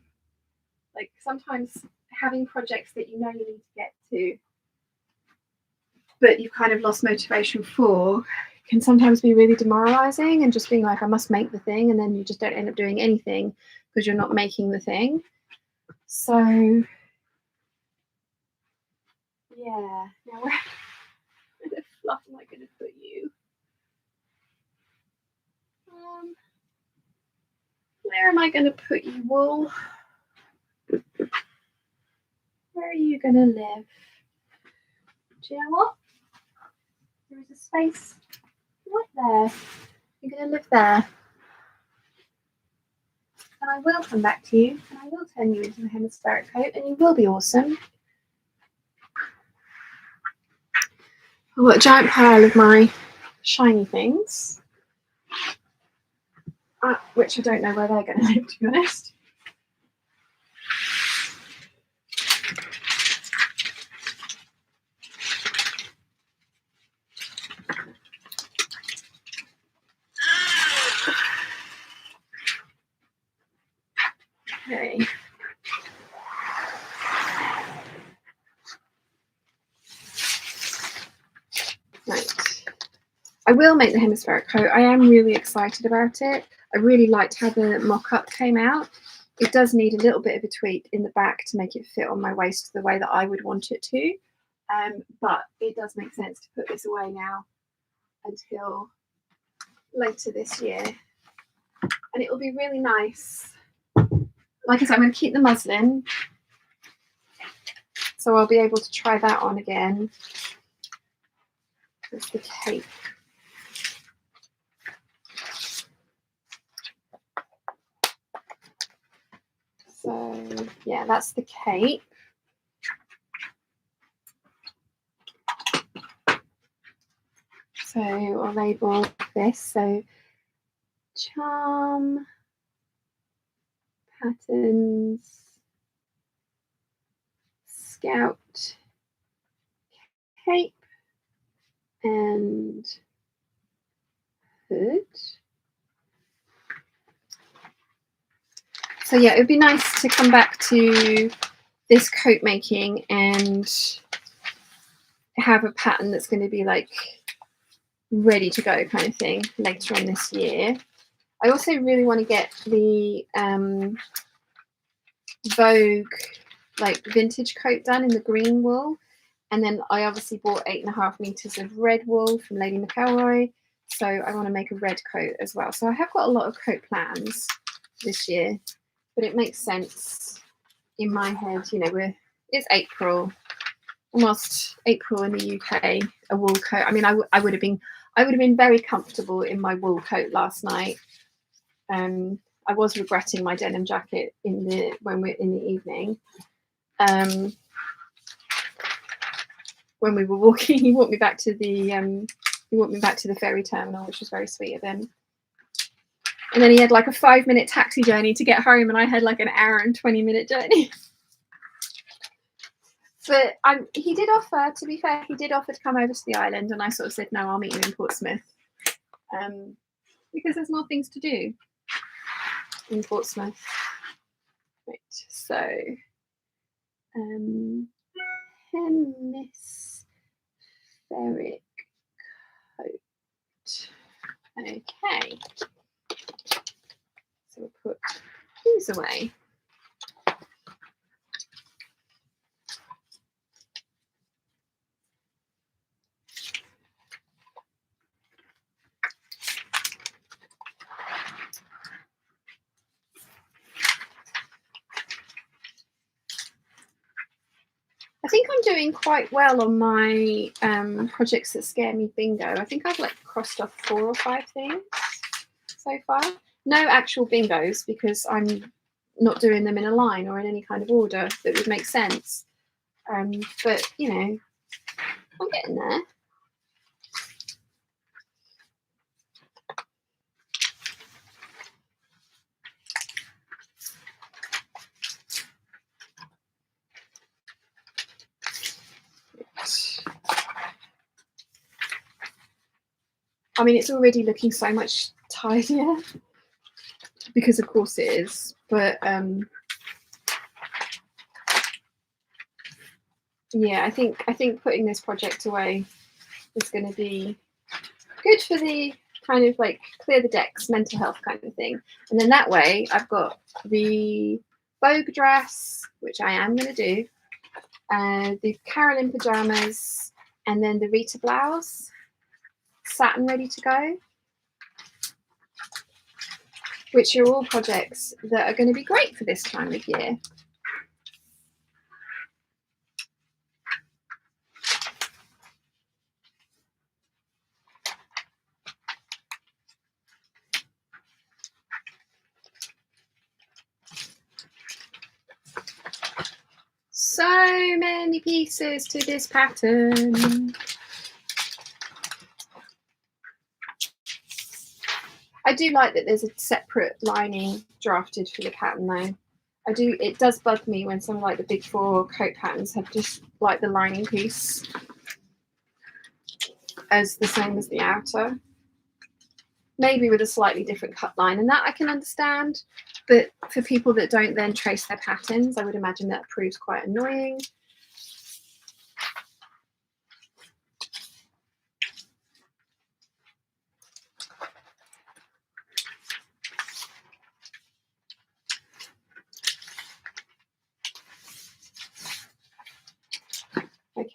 Like sometimes having projects that you know you need to get to, but you've kind of lost motivation for, can sometimes be really demoralizing, and just being like, I must make the thing, and then you just don't end up doing anything because you're not making the thing. So yeah, now where the fluff am I going to put you? Where am I going to put you, wool? Where are you going to live? Do you know what? There is a space right there. You're going to live there. And I will come back to you, and I will turn you into a hemispheric coat, and you will be awesome. I've got a giant pile of my shiny things, which I don't know where they're going to live, to be honest. Okay. Right. I will make the hemispheric coat. I am really excited about it. I really liked how the mock-up came out. It does need a little bit of a tweak in the back to make it fit on my waist the way that I would want it to. But it does make sense to put this away now until later this year. And it will be really nice. Like I said, I'm going to keep the muslin, so I'll be able to try that on again. There's the cape. So yeah, that's the cape. So I'll label this. So charm, patterns, scout, cape, and hood. So yeah, it would be nice to come back to this coat making and have a pattern that's going to be like ready to go kind of thing later on this year. I also really want to get the Vogue like vintage coat done in the green wool, and then I obviously bought 8.5 meters of red wool from Lady McElroy, so I want to make a red coat as well. So I have got a lot of coat plans this year, but it makes sense in my head. You know, it's April, almost April in the UK. A wool coat. I mean, I would have been very comfortable in my wool coat last night. I was regretting my denim jacket in the evening. When we were walking, he walked me back to the ferry terminal, which was very sweet of him. And then he had like a 5-minute taxi journey to get home, and I had like an hour and 20-minute journey. But he did offer, to be fair, he did offer to come over to the island, and I sort of said, no, I'll meet you in Portsmouth. Because there's more things to do in Portsmouth. Right, so hemispheric coat. Okay. So we'll put these away. I think I'm doing quite well on my projects that scare me bingo. I think I've like crossed off 4 or 5 things so far. No actual bingos, because I'm not doing them in a line or in any kind of order that would make sense. But you know, I'm getting there. I mean, it's already looking so much tidier because of course it is, but yeah, I think putting this project away is going to be good for the kind of like clear the decks, mental health kind of thing. And then that way I've got the Vogue dress, which I am going to do, the Carolyn pajamas, and then the Rita blouse sat and ready to go, which are all projects that are going to be great for this time of year. So many pieces to this pattern. I do like that there's a separate lining drafted for the pattern though. It does bug me when some like the big 4 coat patterns have just like the lining piece as the same as the outer. Maybe with a slightly different cut line, and that I can understand. But for people that don't then trace their patterns, I would imagine that proves quite annoying.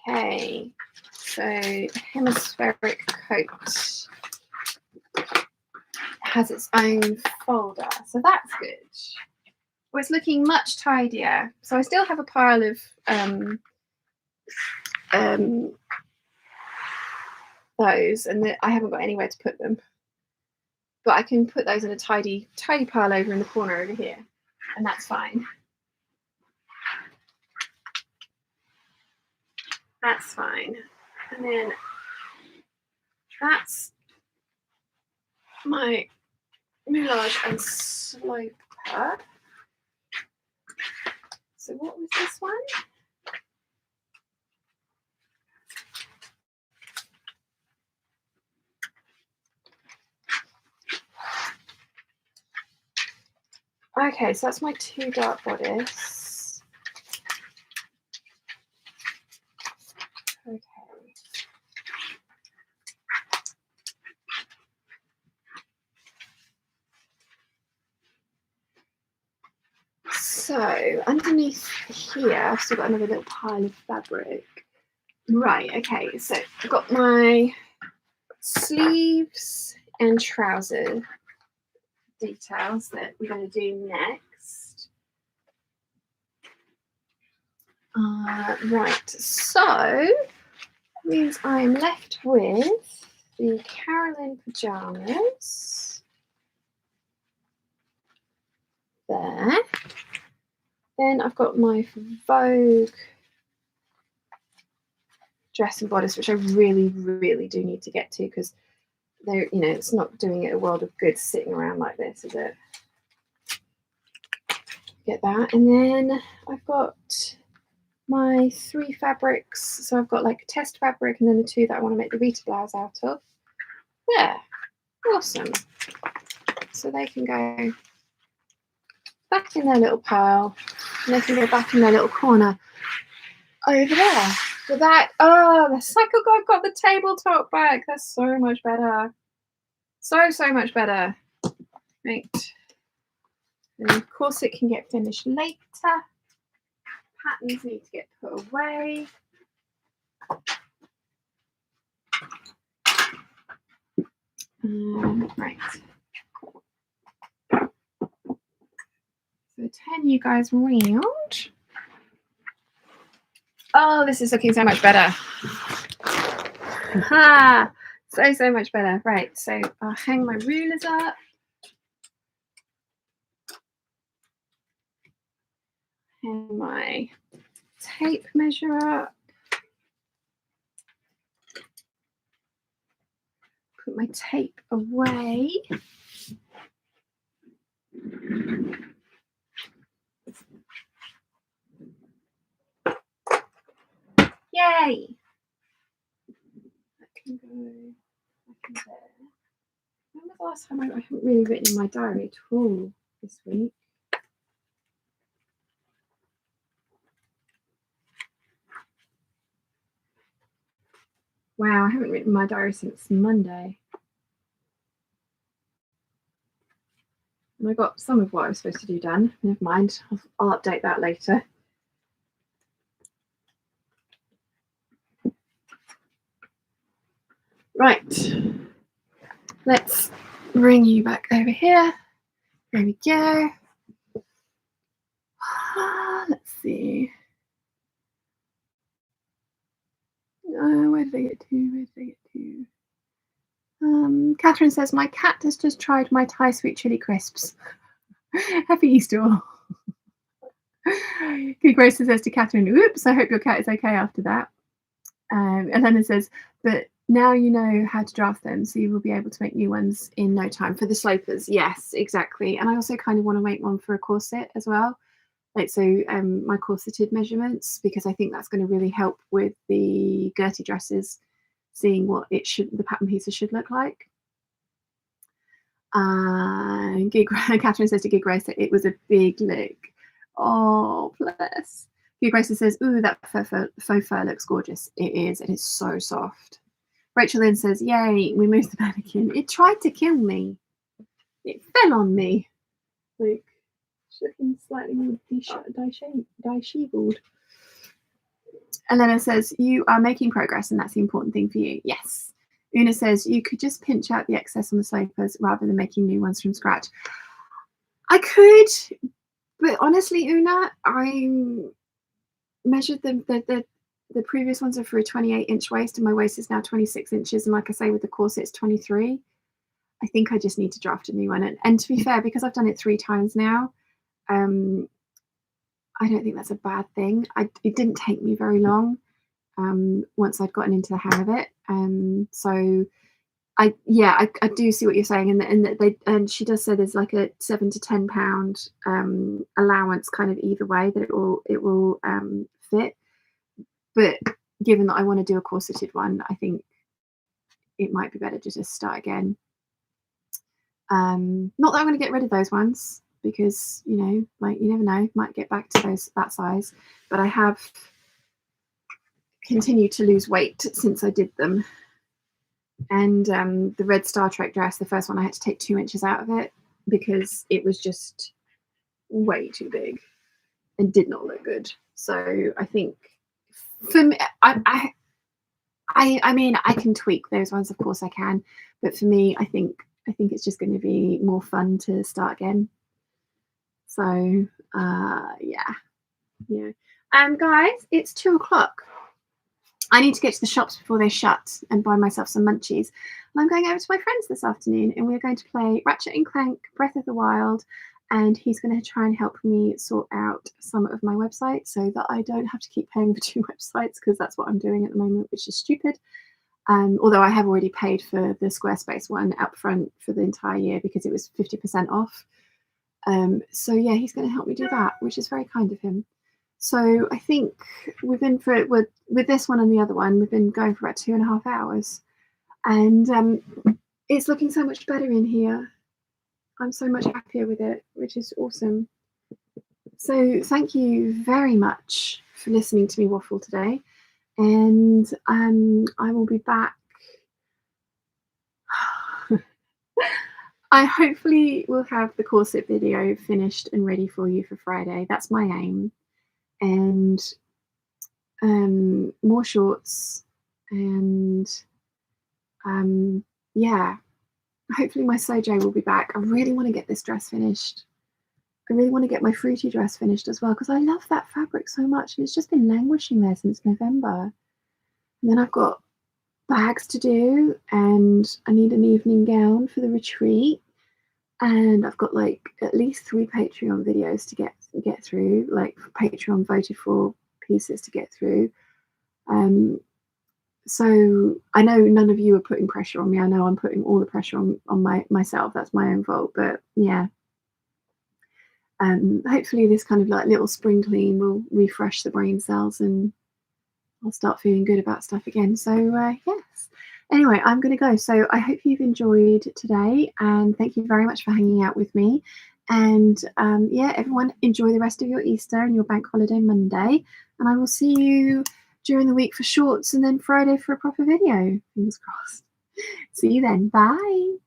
Okay, so hemispheric coat has its own folder, so that's good. Well, it's looking much tidier. So I still have a pile of those, and I haven't got anywhere to put them. But I can put those in a tidy pile over in the corner over here, and that's fine. That's fine. And then that's my moulage and sloper. So what was this one? Okay, so that's my 2 dark bodice. Okay. So underneath here, I've still got another little pile of fabric. Right, okay, so I've got my sleeves and trouser details that we're going to do next. Right, so that means I'm left with the Carolyn pajamas there. Then I've got my Vogue dress and bodice, which I really, really do need to get to because they're, you know, it's not doing it a world of good sitting around like this, is it? Get that. And then I've got my 3 fabrics. So I've got like a test fabric and then the 2 that I want to make the Rita blouse out of. Yeah, awesome. So they can go back in their little pile and they can go back in their little corner over there. But that, oh, the cycle guide got the tabletop back. That's so much better. So much better. Right. And of course it can get finished later. Patterns need to get put away. Right. So 10 you guys round. Oh, this is looking so much better. Aha! So much better. Right, so I'll hang my rulers up. Hang my tape measure up. Put my tape away. Yay! That can go back in there. the last time? I haven't really written in my diary at all this week. Wow, I haven't written my diary since Monday. And I got some of what I was supposed to do done. Never mind, I'll update that later. Right, let's bring you back over here. There we go. Let's see. Where did I get to? Catherine says, my cat has just tried my Thai sweet chili crisps. Happy Easter all. Good Grace says to Catherine, oops, I hope your cat is okay after that. Elena says, but now you know how to draft them, so you will be able to make new ones in no time. For the slopers, yes, exactly. And I also kind of want to make one for a corset as well. Like, so my corseted measurements, because I think that's going to really help with the Gertie dresses, seeing what it should, the pattern pieces should look like. Catherine says to Gig Grace that it was a big look. Oh, bless. Gig Grace says, ooh, that faux fur looks gorgeous. It is, and it's so soft. Rachel then says, yay, we moved the mannequin. It tried to kill me. It fell on me. Like, looking slightly more disheveled. Elena says, you are making progress, and that's the important thing for you. Yes. Una says, you could just pinch out the excess on the slopers rather than making new ones from scratch. I could, but honestly, Una, I measured them. The previous ones are for a 28-inch waist, and my waist is now 26 inches. And like I say, with the corset, it's 23. I think I just need to draft a new one. And to be fair, because I've done it 3 times now, I don't think that's a bad thing. It didn't take me very long once I'd gotten into the hang of it. So I do see what you're saying, and she does say there's like a £7 to £10 allowance kind of either way that it will fit. But given that I want to do a corseted one, I think it might be better to just start again. Not that I'm going to get rid of those ones, because you know, like, you never know, might get back to that size. But I have continued to lose weight since I did them. And the red Star Trek dress, the first one, I had to take 2 inches out of it because it was just way too big and did not look good. So I think for me, I mean, I can tweak those ones, of course I can, but for me, I think it's just going to be more fun to start again. So yeah. Guys, it's 2 o'clock. I need to get to the shops before they shut and buy myself some munchies. And I'm going over to my friend's this afternoon, and we're going to play Ratchet and Clank Breath of the Wild, and he's going to try and help me sort out some of my websites so that I don't have to keep paying for 2 websites, because that's what I'm doing at the moment, which is stupid. Although I have already paid for the Squarespace one up front for the entire year because it was 50% off. So yeah, he's going to help me do that, which is very kind of him. So I think we've been with this one and the other one, we've been going for about 2.5 hours, and it's looking so much better in here. I'm so much happier with it, which is awesome. So thank you very much for listening to me waffle today, and I will be back. I hopefully will have the corset video finished and ready for you for Friday. That's my aim. And more shorts, and yeah, hopefully my Sojo will be back. I really want to get this dress finished. I really want to get my fruity dress finished as well, because I love that fabric so much, and it's just been languishing there since November. And then I've got bags to do, and I need an evening gown for the retreat, and I've got like at least 3 Patreon videos to get through, like Patreon voted for pieces to get through. So I know none of you are putting pressure on me. I know I'm putting all the pressure on myself. That's my own fault. But yeah, hopefully this kind of like little spring clean will refresh the brain cells, and I'll start feeling good about stuff again. So yes, Anyway, I'm going to go. So I hope you've enjoyed today, and thank you very much for hanging out with me. And yeah, everyone, enjoy the rest of your Easter and your bank holiday Monday. And I will see you during the week for shorts, and then Friday for a proper video. Fingers crossed. See you then. Bye.